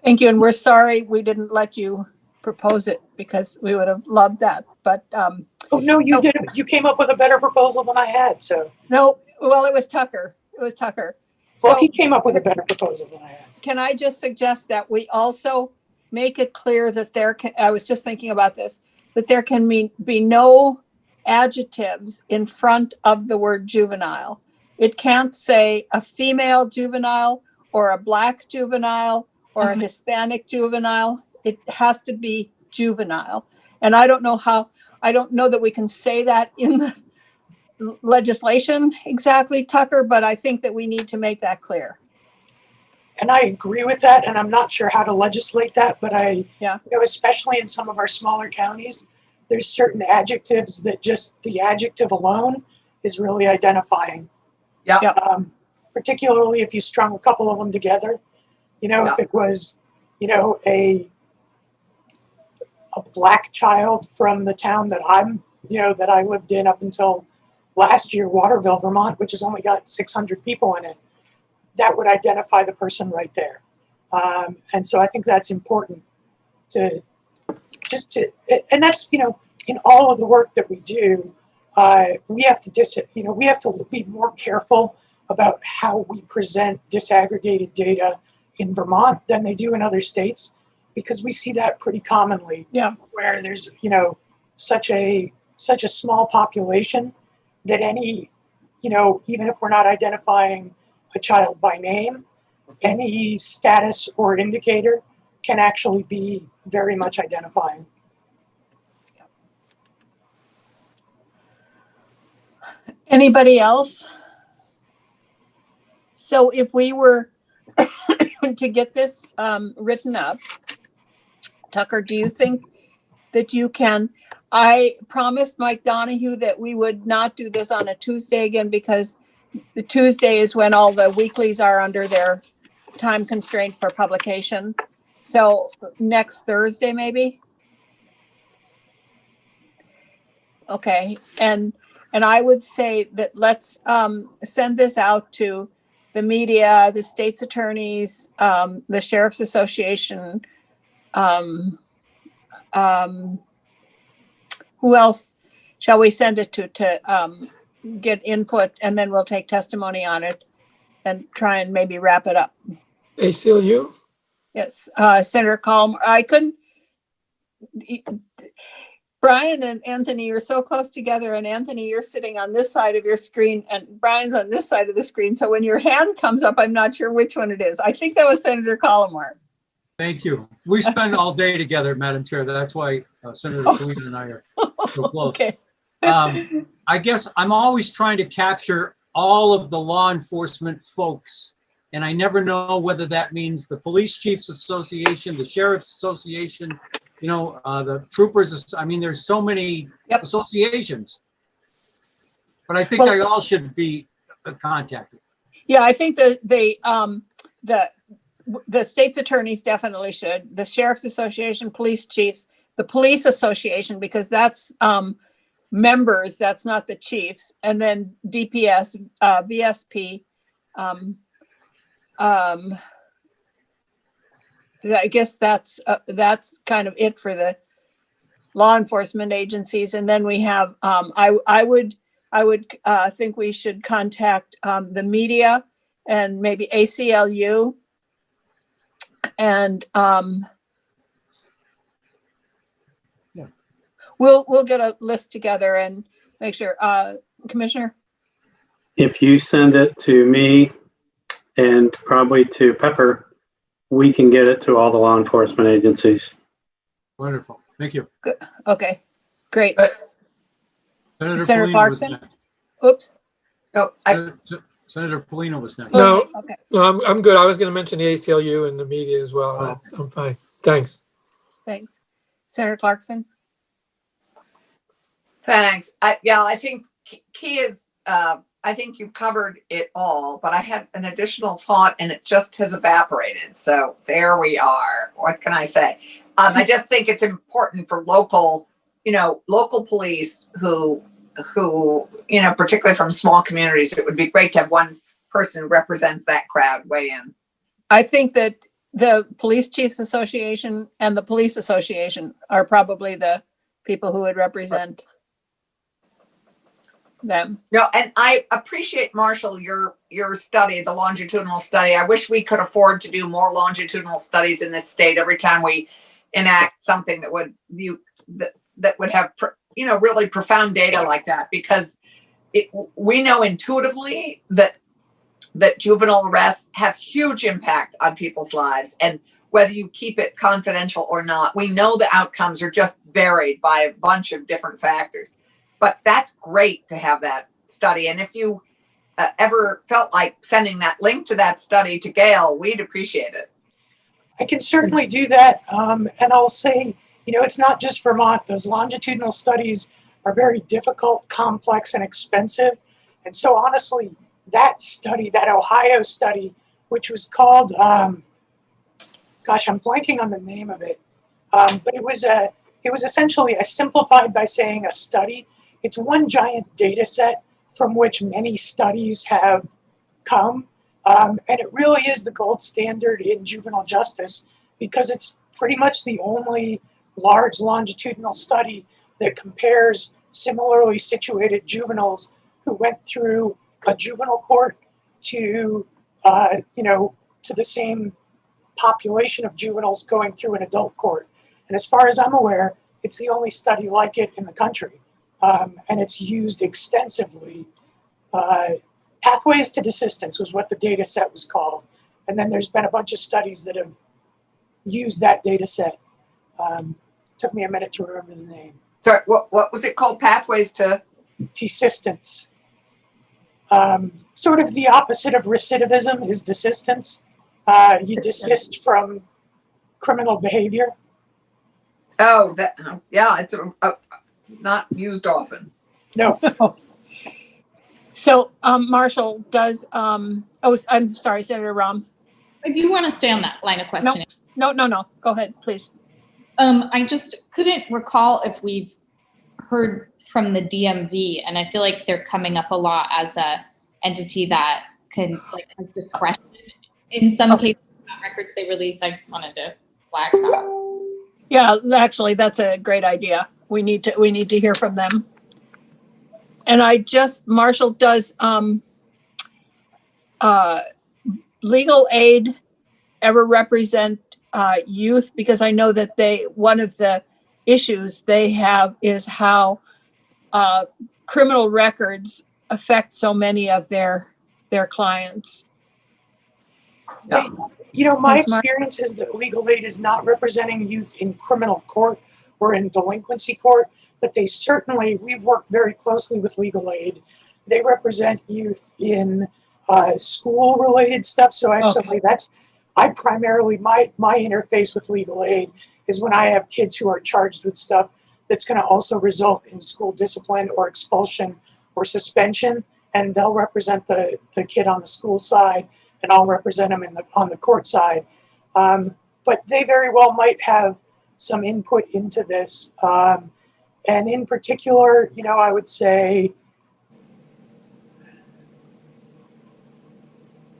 Thank you. And we're sorry we didn't let you propose it, because we would have loved that. But oh no, you did. You came up with a better proposal than I had. So no, well, it was Tucker. Well, so, he came up with a better proposal than I had. Can I just suggest that we also make it clear that I was just thinking about this, that there can be no adjectives in front of the word juvenile. It can't say a female juvenile or a Black juvenile or a Hispanic juvenile. It has to be juvenile. And I don't know that we can say that in the legislation exactly, Tucker, but I think that we need to make that clear. And I agree with that, and I'm not sure how to legislate that, but especially in some of our smaller counties, there's certain adjectives that just the adjective alone is really identifying. Yeah. Particularly if you strung a couple of them together, if it was, a black child from the town that that I lived in up until last year, Waterville, Vermont, which has only got 600 people in it, that would identify the person right there. And so I think that's important and that's, in all of the work that we do, we have to be more careful about how we present disaggregated data in Vermont than they do in other states, because we see that pretty commonly. Yeah. Where there's, such a small population that any, even if we're not identifying a child by name, any status or indicator can actually be very much identifying. Anybody else? So if we were to get this written up, Tucker, do you think that you can? I promised Mike Donahue that we would not do this on a Tuesday again, because the Tuesday is when all the weeklies are under their time constraint for publication. So next Thursday, maybe? Okay, and I would say that let's send this out to the media, the state's attorneys, the Sheriff's Association. Who else shall we send it to get input, and then we'll take testimony on it and try and maybe wrap it up. ACLU? Yes, Senator Colm. I couldn't. Brian and Anthony, you're so close together, and Anthony, you're sitting on this side of your screen, and Brian's on this side of the screen. So when your hand comes up, I'm not sure which one it is. I think that was Senator Colomar. Thank you. We spend all day together, Madam Chair. That's why Senator Polina and I are so close. Okay. I guess I'm always trying to capture all of the law enforcement folks, and I never know whether that means the Police Chiefs Association, the Sheriff's Association, the troopers. I mean, there's so many associations, but I think they all should be contacted. Yeah, I think the state's attorneys definitely should. The Sheriff's Association, police chiefs, the Police Association, because that's members, that's not the chiefs, and then DPS, VSP. I guess that's kind of it for the law enforcement agencies, and then we have. I would think we should contact the media and maybe ACLU, and we'll get a list together and make sure. Commissioner, if you send it to me and probably to Pepper, we can get it to all the law enforcement agencies. Wonderful. Thank you. good. Okay, great. Senator Polina was Clarkson? next. Oops. No, Senator Polina was next. No, Okay. no, I'm good. I was going to mention the ACLU and the media as well. I'm fine. Thanks. Thanks. Senator Clarkson? thanks. I think key is, I think you've covered it all, but I had an additional thought and it just has evaporated. So there we are. What can I say? I just think it's important for local police who, particularly from small communities, it would be great to have one person who represents that crowd weigh in. I think that the Police Chiefs Association and the Police Association are probably the people who would represent them. No, and I appreciate, Marshall, your study, the longitudinal study. I wish we could afford to do more longitudinal studies in this state every time we enact something that would have really profound data like that, because we know intuitively that juvenile arrests have huge impact on people's lives, and whether you keep it confidential or not. We know the outcomes are just varied by a bunch of different factors, but that's great to have that study. And if you ever felt like sending that link to that study to Gail, we'd appreciate it. I can certainly do that. And I'll say, it's not just Vermont. Those longitudinal studies are very difficult, complex, and expensive. And so honestly, that study, that Ohio study, which was called, gosh, I'm blanking on the name of it. But it was essentially a simplified by saying a study. It's one giant data set from which many studies have come. And it really is the gold standard in juvenile justice because it's pretty much the only large longitudinal study that compares similarly situated juveniles who went through a juvenile court to the same population of juveniles going through an adult court. And as far as I'm aware, it's the only study like it in the country. And it's used extensively. Pathways to Desistance was what the data set was called. And then there's been a bunch of studies that have used that data set. Took me a minute to remember the name. Sorry, what was it called? Pathways to Desistance. Sort of the opposite of recidivism is desistance. You desist from criminal behavior. Oh, yeah, it's not used often. No. So, Marshall, does, I'm sorry, Senator Rahm. If you want to stay on that line of questioning. No, go ahead, please. I just couldn't recall if we've heard from the DMV, and I feel like they're coming up a lot as a entity that can have discretion in some cases about records they release. I just wanted to flag that. Yeah, actually, that's a great idea. We need to hear from them. And Marshall, does legal aid ever represent youth? Because I know that one of the issues they have is how criminal records affect so many of their clients. Yeah. My Thanks, Mark. experience is that legal aid is not representing youth in criminal court or in delinquency court, but we've worked very closely with legal aid. They represent youth in school related stuff. So actually I primarily, my interface with legal aid is when I have kids who are charged with stuff that's going to also result in school discipline or expulsion or suspension. And they'll represent the kid on the school side, and I'll represent them on the court side. But they very well might have some input into this. And in particular, I would say,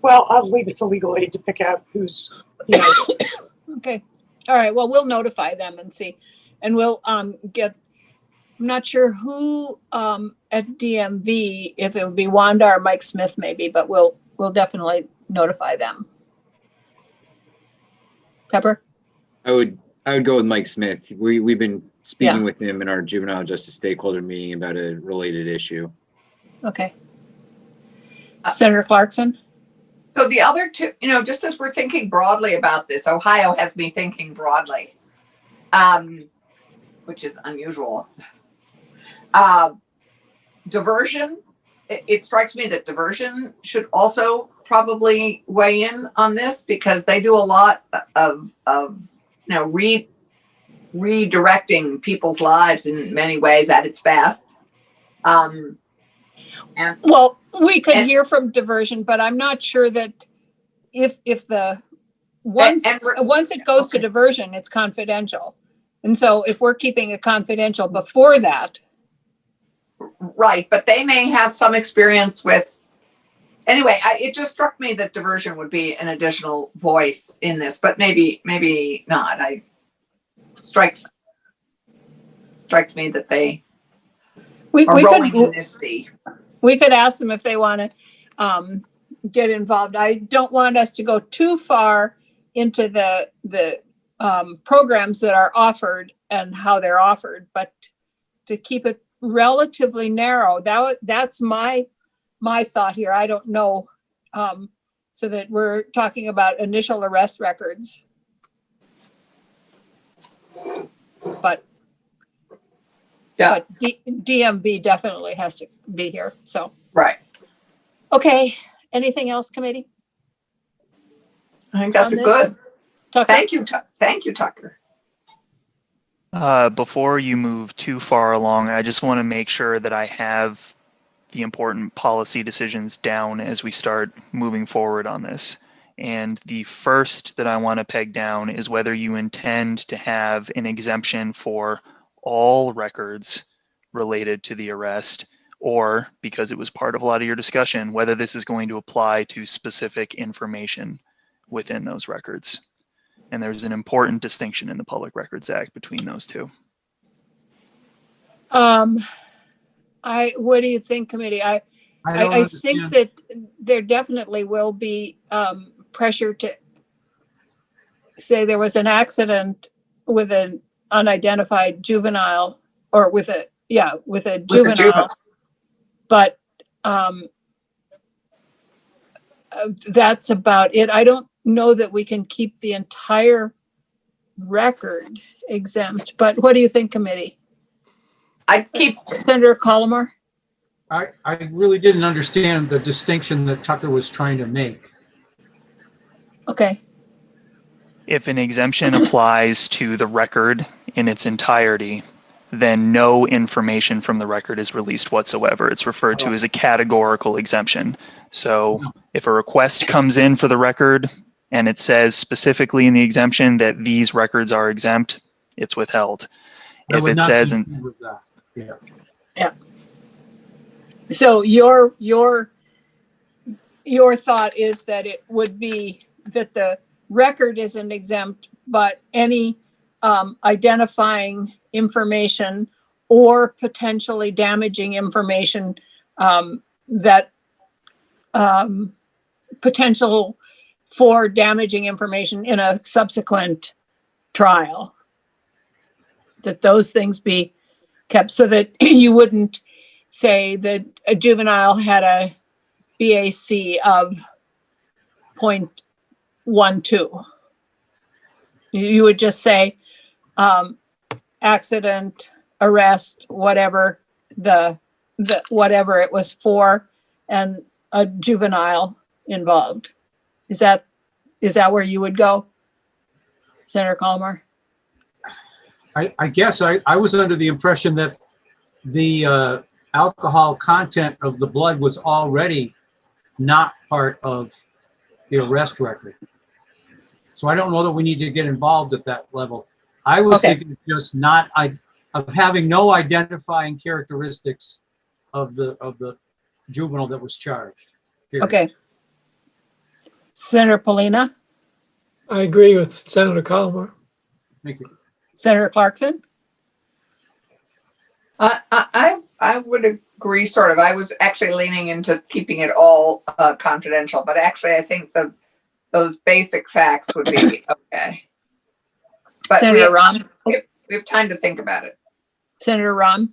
well, I'll leave it to legal aid to pick out who's, Okay. All right. Well, we'll notify them and see. And we'll I'm not sure who at DMV, if it would be Wanda or Mike Smith maybe, but we'll definitely notify them. Pepper? I would go with Mike Smith. We've been speaking with him in our juvenile justice stakeholder meeting about a related issue. Okay. Senator Clarkson? So the other two, just as we're thinking broadly about this, Ohio has me thinking broadly, which is unusual. Diversion, it strikes me that diversion should also probably weigh in on this because they do a lot of redirecting people's lives in many ways at its best. Well, we could hear from diversion, but I'm not sure that if once it goes to diversion, it's confidential. And so if we're keeping it confidential before that. Right, but they may have some experience with, anyway, it just struck me that diversion would be an additional voice in this, but maybe not. Strikes me that they are rolling in this sea. We could ask them if they want to get involved. I don't want us to go too far into the programs that are offered and how they're offered, but to keep it relatively narrow. That's my thought here. I don't know. So that we're talking about initial arrest records. But Yeah. DMV definitely has to be here. So, Right. okay. Anything else, committee? I think that's On a this? good. Tucker? Thank you. Thank you, Tucker. Before you move too far along, I just want to make sure that I have the important policy decisions down as we start moving forward on this. And the first that I want to peg down is whether you intend to have an exemption for all records related to the arrest, or, because it was part of a lot of your discussion, whether this is going to apply to specific information within those records. And there's an important distinction in the Public Records Act between those two. What do you think, committee? I think that there definitely will be pressure to say there was an accident with an unidentified juvenile, or with a juvenile. But that's about it. I don't know that we can keep the entire record exempt, but what do you think, committee? I'd keep Senator Colomar? I really didn't understand the distinction that Tucker was trying to make. Okay. If an exemption applies to the record in its entirety, then no information from the record is released whatsoever. It's referred to as a categorical exemption. So if a request comes in for the record and it says specifically in the exemption that these records are exempt, it's withheld. If it says, Yeah. So your thought is that it would be that the record isn't exempt, but any identifying information or potentially damaging information that potential for damaging information in a subsequent trial, that those things be kept, so that you wouldn't say that a juvenile had a BAC of 0.12. You would just say accident, arrest, whatever the whatever it was for, and a juvenile involved. Is that where you would go, Senator Colomar? I guess I was under the impression that the alcohol content of the blood was already not part of the arrest record. So I don't know that we need to get involved at that level. I was thinking just of having no identifying characteristics of the juvenile that was charged. Period. Okay. Senator Polina? I agree with Senator Colomar. Thank you. Senator Clarkson? I would agree, sort of. I was actually leaning into keeping it all confidential, but actually I think those basic facts would be okay. But Senator Rahm? we have time to think about it. Senator Rahm?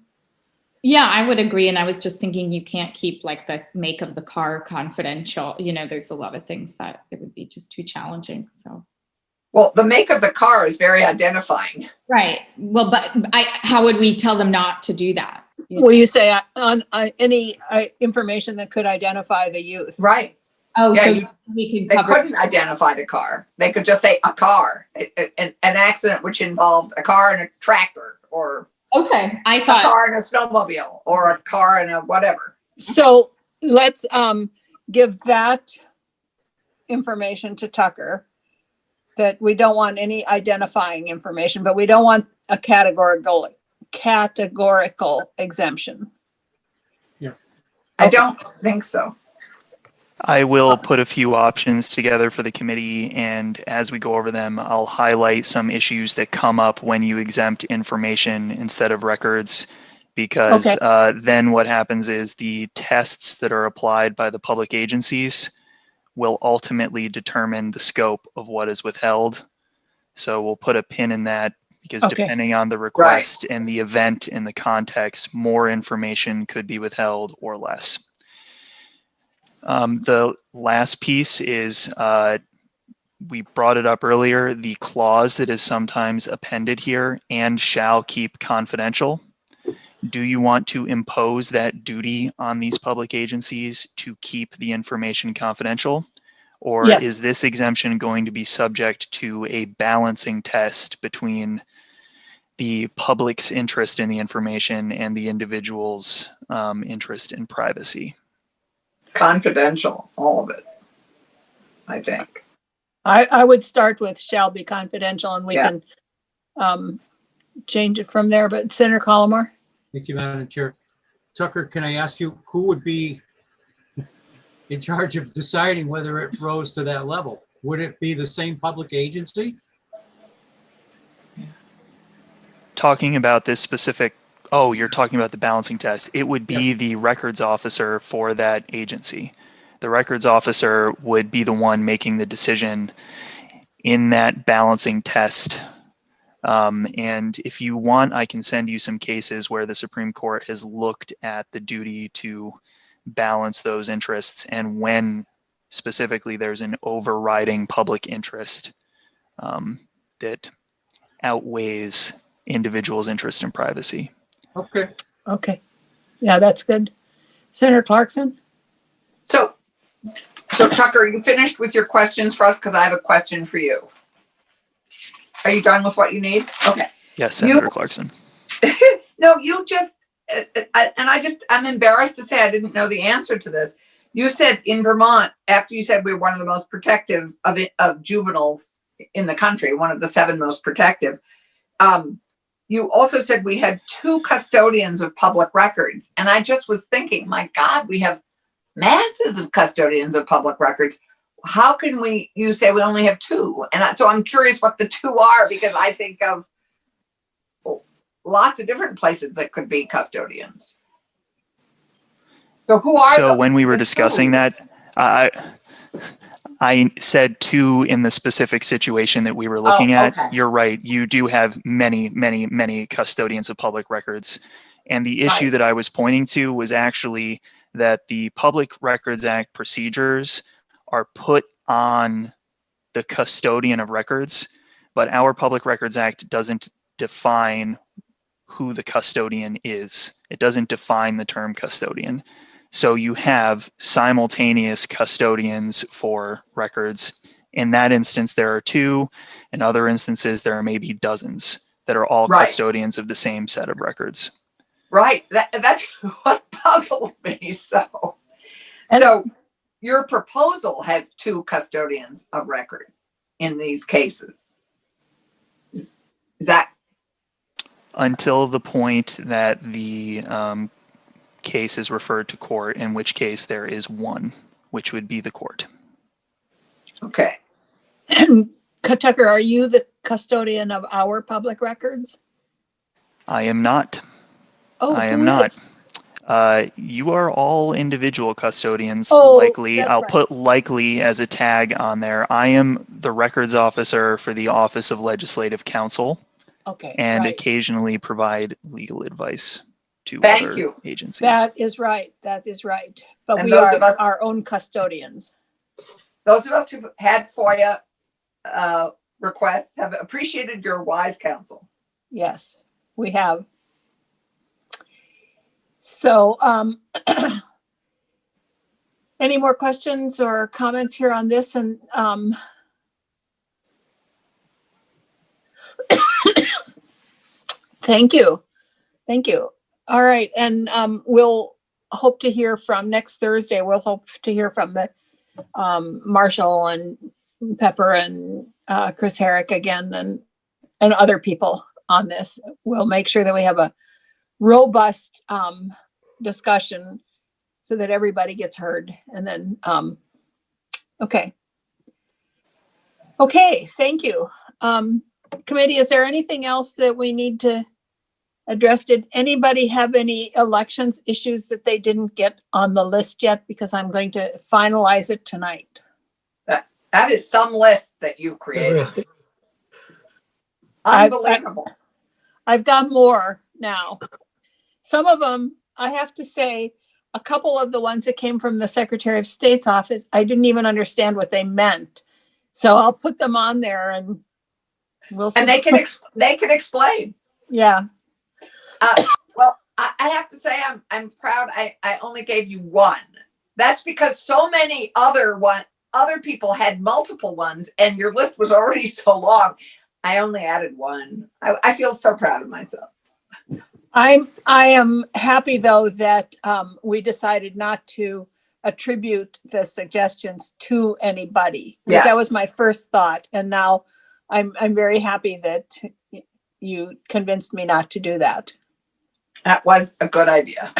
Yeah, I would agree. And I was just thinking you can't keep like the make of the car confidential. You know, there's a lot of things that it would be just too challenging. So. Well, the make of the car is very identifying. Right. Well, but how would we tell them not to do that? Well, you say on any information that could identify the youth. Right. Oh, Yeah, so we can cover. They couldn't identify the car. They could just say a car, an accident which involved a car and a tractor, or Okay, I a thought. car and a snowmobile, or a car and a whatever. So let's give that information to Tucker, that we don't want any identifying information, but we don't want a categorical exemption. Yeah. I don't think so. I will put a few options together for the committee, and as we go over them, I'll highlight some issues that come up when you exempt information instead of records, because then what happens is the tests that are applied by the public agencies will ultimately determine the scope of what is withheld. So we'll put a pin in that, because depending on the request and the event and the context, more information could be withheld or less. The last piece is we brought it up earlier, the clause that is sometimes appended here, and shall keep confidential. Do you want to impose that duty on these public agencies to keep the information confidential? Or Yes. is this exemption going to be subject to a balancing test between the public's interest in the information and the individual's interest in privacy? Confidential, all of it, I think. I would start with shall be confidential, and we Yeah. can change it from there. But Senator Collmore? Thank you, Madam Chair. Tucker, can I ask you, who would be in charge of deciding whether it rose to that level? Would it be the same public agency? Talking about this specific, oh, you're talking about the balancing test. It would be the records officer for that agency. The records officer would be the one making the decision in that balancing test. And if you want, I can send you some cases where the Supreme Court has looked at the duty to balance those interests, and when specifically there's an overriding public interest that outweighs individuals' interest in privacy. Okay. Okay. Yeah, that's good. Senator Clarkson? So Tucker, you finished with your questions for us? Because I have a question for you. Are you done with what you need? Okay. Yes, Senator Clarkson. No, you just, I'm embarrassed to say I didn't know the answer to this. You said in Vermont, after you said we were one of the most protective of juveniles in the country, one of the 7 most protective, you also said we had 2 custodians of public records. And I just was thinking, my God, we have masses of custodians of public records. How can you say we only have 2? And so I'm curious what the 2 are, because I think of lots of different places that could be custodians. So who are So when we were discussing that, I said 2 in the specific situation that we were looking at. Okay. You're right. You do have many, many, many custodians of public records. And the issue Right. that I was pointing to was actually that the Public Records Act procedures are put on the custodian of records, but our Public Records Act doesn't define who the custodian is. It doesn't define the term custodian. So you have simultaneous custodians for records. In that instance, there are 2. In other instances, there are maybe dozens that are all Right. custodians of the same set of records. Right. That's what puzzled me. So your proposal has 2 custodians of record in these cases. Is that? Until the point that the case is referred to court, in which case there is 1, which would be the court. Okay. Tucker, are you the custodian of our public records? I am not. Oh, I who am not. is? You are all individual custodians, Oh, likely. that's I'll right. put likely as a tag on there. I am the records officer for the Office of Legislative Counsel, Okay. and right. occasionally provide legal advice to Thank other you. agencies. That is right. That is right. But And we those are of us- our own custodians. Those of us who've had FOIA requests have appreciated your wise counsel. Yes, we have. So, any more questions or comments here on this? And thank you. Thank you. All right. And we'll hope to hear from next Thursday. We'll hope to hear from the Marshall and Pepper and Chris Herrick again and other people on this. We'll make sure that we have a robust discussion so that everybody gets heard. And then, okay. Okay, thank you. Committee, is there anything else that we need to address? Did anybody have any elections issues that they didn't get on the list yet? Because I'm going to finalize it tonight. That is some list that you've created. Really? Unbelievable. I've got more now. Some of them, I have to say, a couple of the ones that came from the Secretary of State's office, I didn't even understand what they meant. So I'll put them on there and we'll see. And they can explain. Yeah. Well, I have to say I'm proud. I only gave you one. That's because so many other people had multiple ones, and your list was already so long. I only added one. I feel so proud of myself. I am happy though that we decided not to attribute the suggestions to anybody, because that Yes. was my first thought, and now I'm very happy that you convinced me not to do that. That was a good idea.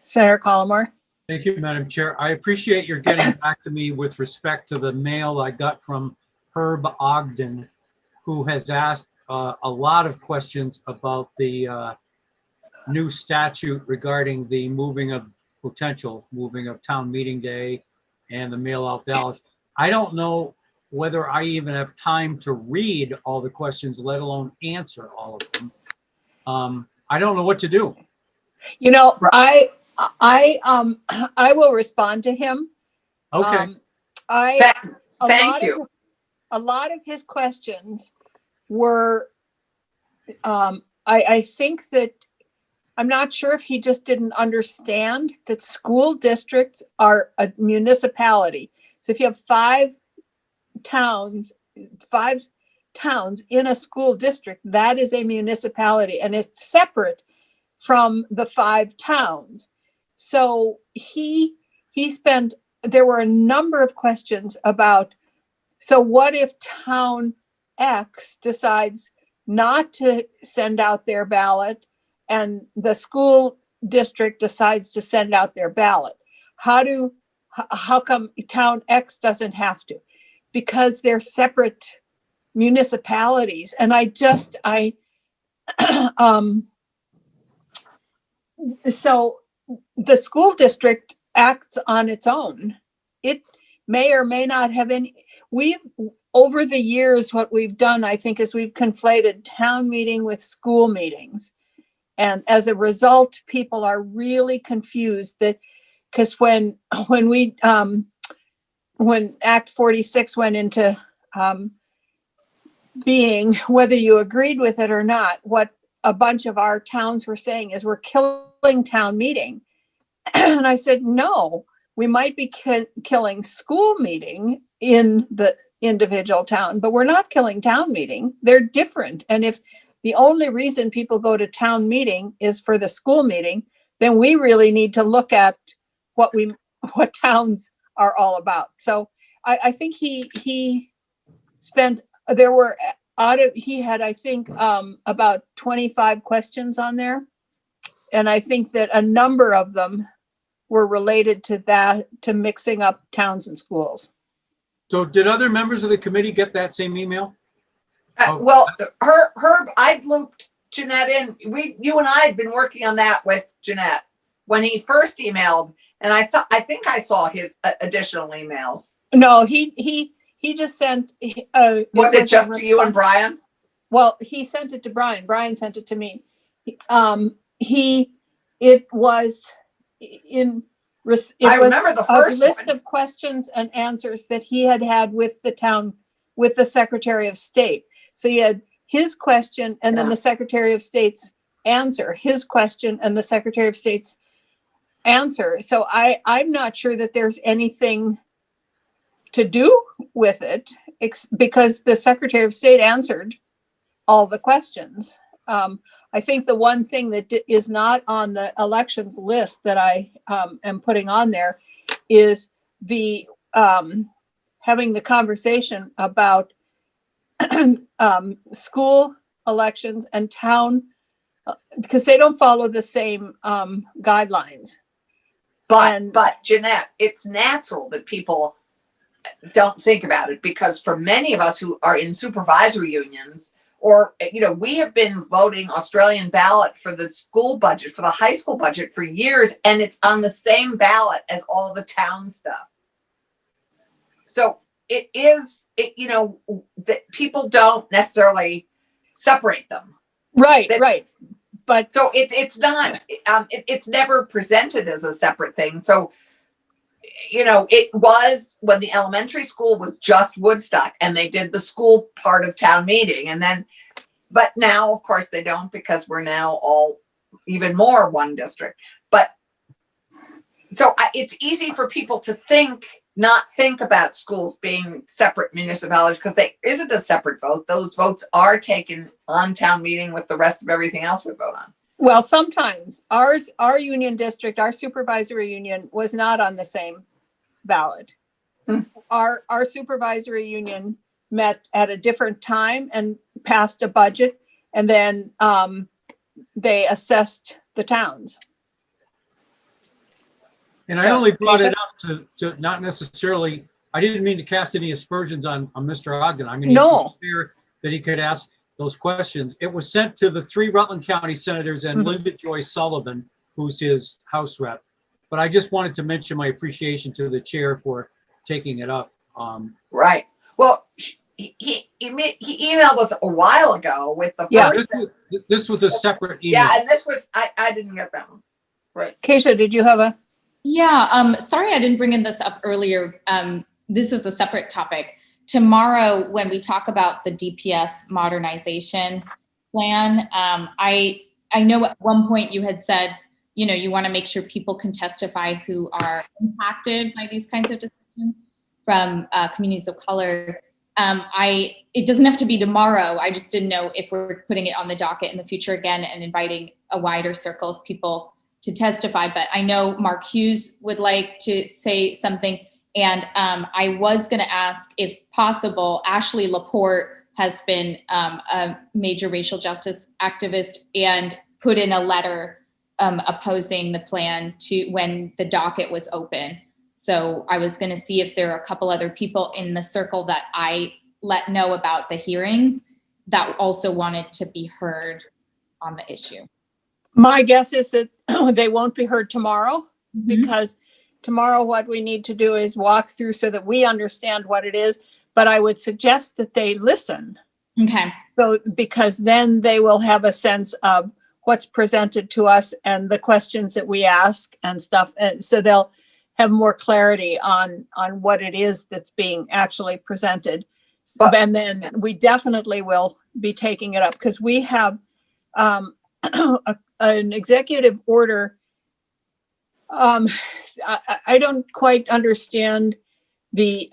Senator Collmore. Thank you, Madam Chair. I appreciate your getting back to me with respect to the mail I got from Herb Ogden, who has asked a lot of questions about the new statute regarding the potential moving of town meeting day and the mail-out ballots. I don't know whether I even have time to read all the questions, let alone answer all of them. I don't know what to do. You know, I will respond to him. Okay. Thank you. A lot of his questions were, I think that, I'm not sure if he just didn't understand that school districts are a municipality. So if you have five towns in a school district, that is a municipality and it's separate from the 5 towns. So there were a number of questions about, so what if town X decides not to send out their ballot and the school district decides to send out their ballot? How come town X doesn't have to? Because they're separate municipalities. And so the school district acts on its own. It may or may not have any, over the years, what we've done, I think, is we've conflated town meeting with school meetings. And as a result, people are really confused because when Act 46 went into being, whether you agreed with it or not, what a bunch of our towns were saying is we're killing town meeting. And I said, no, we might be killing school meeting in the individual town, but we're not killing town meeting. They're different. And if the only reason people go to town meeting is for the school meeting, then we really need to look at what towns are all about. So I think he had, I think, about 25 questions on there. And I think that a number of them were related to mixing up towns and schools. So did other members of the committee get that same email? Well, Herb, I'd looped Jeanette in. You and I had been working on that with Jeanette when he first emailed, and I think I saw his additional emails. No, he just sent. Was it just to you and Brian? Well, he sent it to Brian. Brian sent it to me. I remember the first list one. of questions and answers that he had with the Secretary of State. So he had his question and then the Secretary of State's answer, his question and the Secretary of State's answer. So I'm not sure that there's anything to do with it because the Secretary of State answered all the questions. I think the one thing that is not on the elections list that I am putting on there is the having the conversation about school elections and town, because they don't follow the same guidelines. But Jeanette, it's natural that people don't think about it because for many of us who are in supervisory unions, or, we have been voting Australian ballot for the school budget, for the high school budget for years, and it's on the same ballot as all the town stuff. So that people don't necessarily separate them. Right. But so it's not, it's never presented as a separate thing. So you know, it was when the elementary school was just Woodstock and they did the school part of town meeting. And then, but now, of course, they don't, because we're now all even more one district. But so it's easy for people to not think about schools being separate municipalities, because there isn't a separate vote. Those votes are taken on town meeting with the rest of everything else we vote on. Well, sometimes our union district, our supervisory union was not on the same ballot. Our supervisory union met at a different time and passed a budget, and then they assessed the towns. And I only brought it up to not necessarily, I didn't mean to cast any aspersions on Mr. Ogden. I mean, no, clear that he could ask those questions. It was sent to the 3 Rutland County senators and Linda Joy Sullivan, who's his House rep. But I just wanted to mention my appreciation to the chair for taking it up. Right. Well, he emailed us a while ago with the first. This was a separate email. Yeah, and this was, I didn't get that one. Right. Keisha, did you have a? Yeah, sorry I didn't bring this up earlier. This is a separate topic. Tomorrow, when we talk about the DPS modernization plan, I know at one point you had said, you know, you want to make sure people can testify who are impacted by these kinds of decisions from communities of color. It doesn't have to be tomorrow. I just didn't know if we're putting it on the docket in the future again and inviting a wider circle of people to testify. But I know Mark Hughes would like to say something. And I was going to ask, if possible, Ashley Laporte has been a major racial justice activist and put in a letter opposing the plan to when the docket was open. So I was going to see if there are a couple other people in the circle that I let know about the hearings that also wanted to be heard on the issue. My guess is that they won't be heard tomorrow, because tomorrow what we need to do is walk through so that we understand what it is. But I would suggest that they listen. Okay. So, because then they will have a sense of what's presented to us and the questions that we ask and stuff. And so they'll have more clarity on what it is that's being actually presented. And then we definitely will be taking it up, because we have an executive order. I don't quite understand the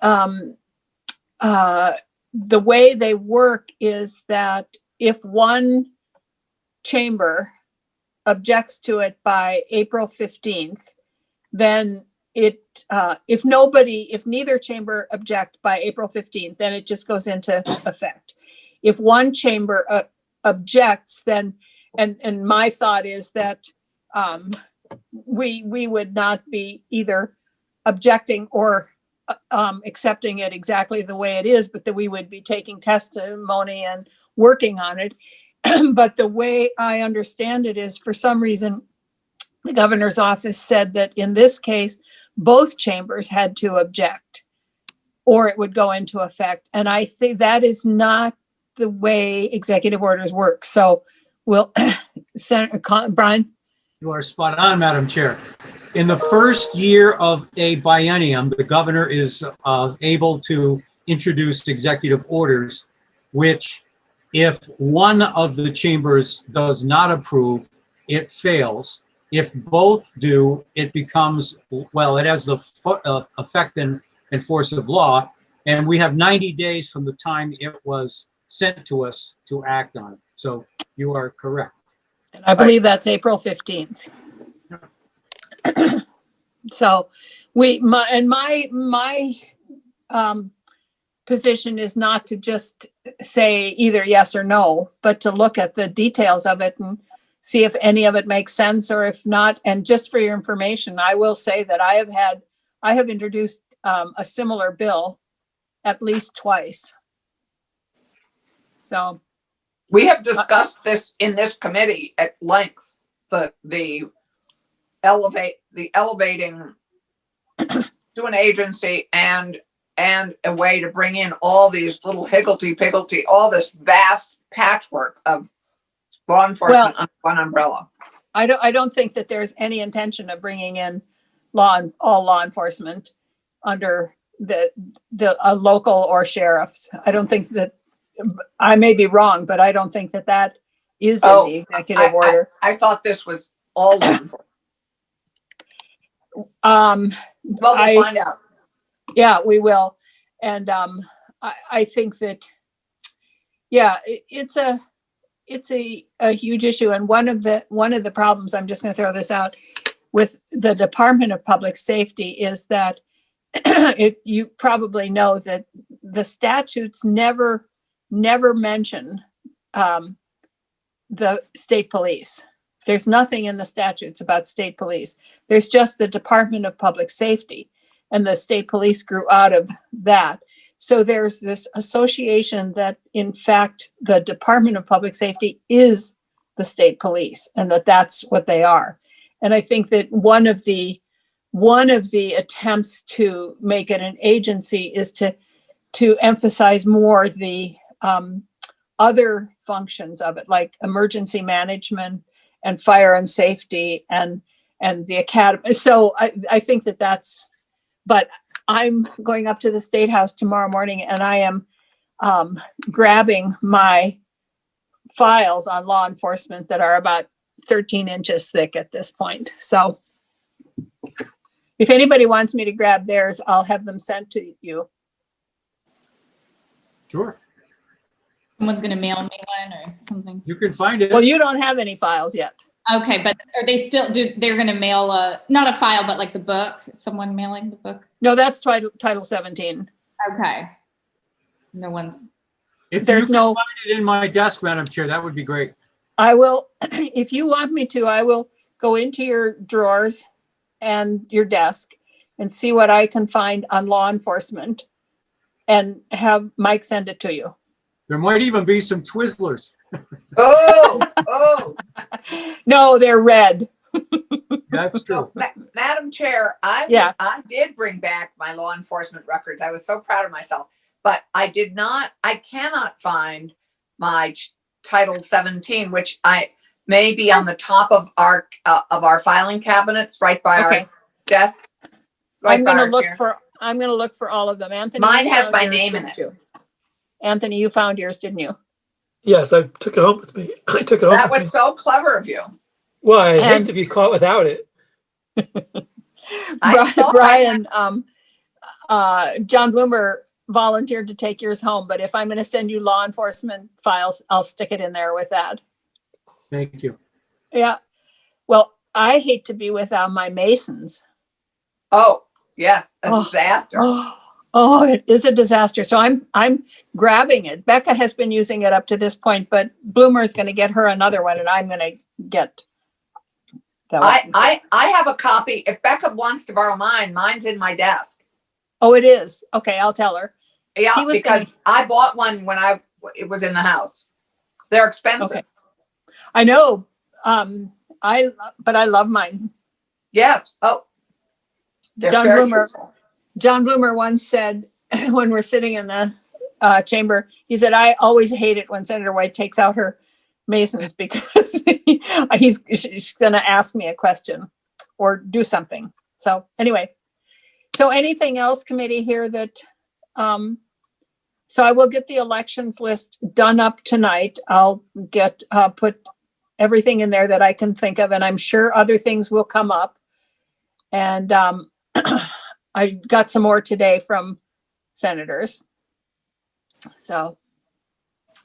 way they work. Is that if one chamber objects to it by April 15th, then if neither chamber object by April 15th, then it just goes into effect. If one chamber objects, then, and my thought is that we would not be either objecting or accepting it exactly the way it is, but that we would be taking testimony and working on it. But the way I understand it is, for some reason, the governor's office said that in this case, both chambers had to object or it would go into effect. And I think that is not the way executive orders work. So we'll, Brian? You are spot on, Madam Chair. In the first year of a biennium, the governor is able to introduce executive orders, which, if one of the chambers does not approve, it fails. If both do, it becomes, well, it has the effect and force of law, and we have 90 days from the time it was sent to us to act on it. So you are correct. And I believe that's April 15th. So my position is not to just say either yes or no, but to look at the details of it and see if any of it makes sense, or if not. And just for your information, I will say that I have introduced a similar bill at least twice. So we have discussed this in this committee at length, the elevating to an agency and a way to bring in all these little higgledy-piggledy, all this vast patchwork of law enforcement under one umbrella. I don't think that there's any intention of bringing in all law enforcement under the local or sheriffs. I don't think that, I may be wrong, but I don't think that is in the executive order. I thought this was all law enforcement. Well, We'll find out. Yeah, we will. And I think that, yeah, it's a huge issue. And one of the problems, I'm just going to throw this out, with the Department of Public Safety is that you probably know that the statutes never mention the state police. There's nothing in the statutes about state police. There's just the Department of Public Safety, and the state police grew out of that. So there's this association that, in fact, the Department of Public Safety is the state police, and that's what they are. And I think that one of the attempts to make it an agency is to emphasize more the other functions of it, like emergency management and fire and safety and the academy. So I think that's, but I'm going up to the State House tomorrow morning, and I am grabbing my files on law enforcement that are about 13 inches thick at this point. So if anybody wants me to grab theirs, I'll have them sent to you. Sure. Someone's going to mail me one or something. You can find it. Well, you don't have any files yet. Okay, but are they still they're going to mail not a file, but like the book, someone mailing the book? No, that's Title 17. Okay. No one's. If there's you can no find it in my desk, Madam Chair, that would be great. I will, if you want me to, I will go into your drawers and your desk and see what I can find on law enforcement and have Mike send it to you. There might even be some Twizzlers. Oh. No, they're red. That's true. Madam Chair, I did bring back my law enforcement records. I was so proud of myself, but I cannot find my Title 17, which I may be on the top of our filing cabinets, right by our desks. Right I'm going to look for all of them. Anthony, mine has my name in it. Anthony, you found yours, didn't you? Yes, I took it home with me. I took it home. That was so clever of you. Well, I hate to be caught without it. Brian, John Bloomer volunteered to take yours home, but if I'm going to send you law enforcement files, I'll stick it in there with that. Thank you. Yeah. Well, I hate to be without my Masons. Oh, yes, a disaster. Oh, it is a disaster. So I'm grabbing it. Becca has been using it up to this point, but Bloomer is going to get her another one, and I'm going to get that one. I have a copy. If Becca wants to borrow mine's in my desk. Oh, it is. Okay, I'll tell her. Yeah, because I bought one when it was in the house. They're expensive. Okay. I know. But I love mine. Yes. Oh, they're very useful. John Bloomer once said, when we're sitting in the chamber, he said, I always hate it when Senator White takes out her Masons because she's going to ask me a question or do something. So anyway, so anything else, committee, here that, so I will get the elections list done up tonight. I'll get, put everything in there that I can think of, and I'm sure other things will come up. And I got some more today from senators. So.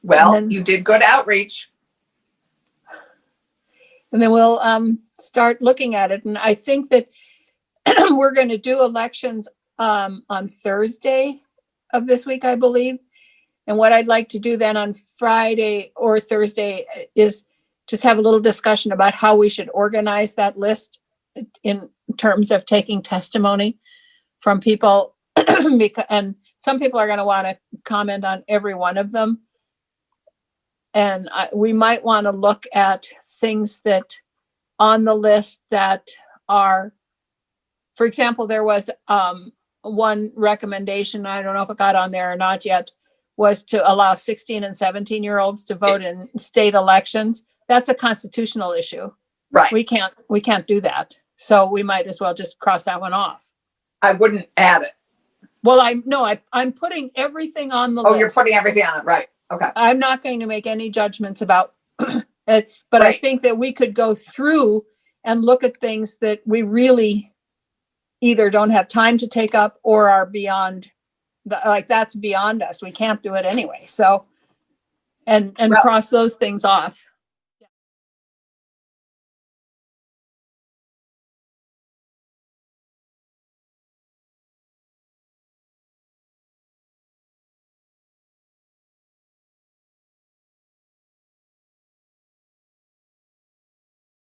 Well, you did good outreach. And then we'll start looking at it. And I think that we're going to do elections on Thursday of this week, I believe. And what I'd like to do then on Friday or Thursday is just have a little discussion about how we should organize that list in terms of taking testimony from people. And some people are going to want to comment on every one of them. And we might want to look at things that on the list that are, for example, there was one recommendation, I don't know if it got on there or not yet, was to allow 16 and 17-year-olds to vote in state elections. That's a constitutional issue. Right. We can't do that. So we might as well just cross that one off. I wouldn't add it. Well, I'm putting everything on the Oh, list. you're putting everything on it, right? Okay. I'm not going to make any judgments about it, but I Right. think that we could go through and look at things that we really either don't have time to take up or are beyond that's beyond us. We can't do it anyway. So, and Well- cross those things off.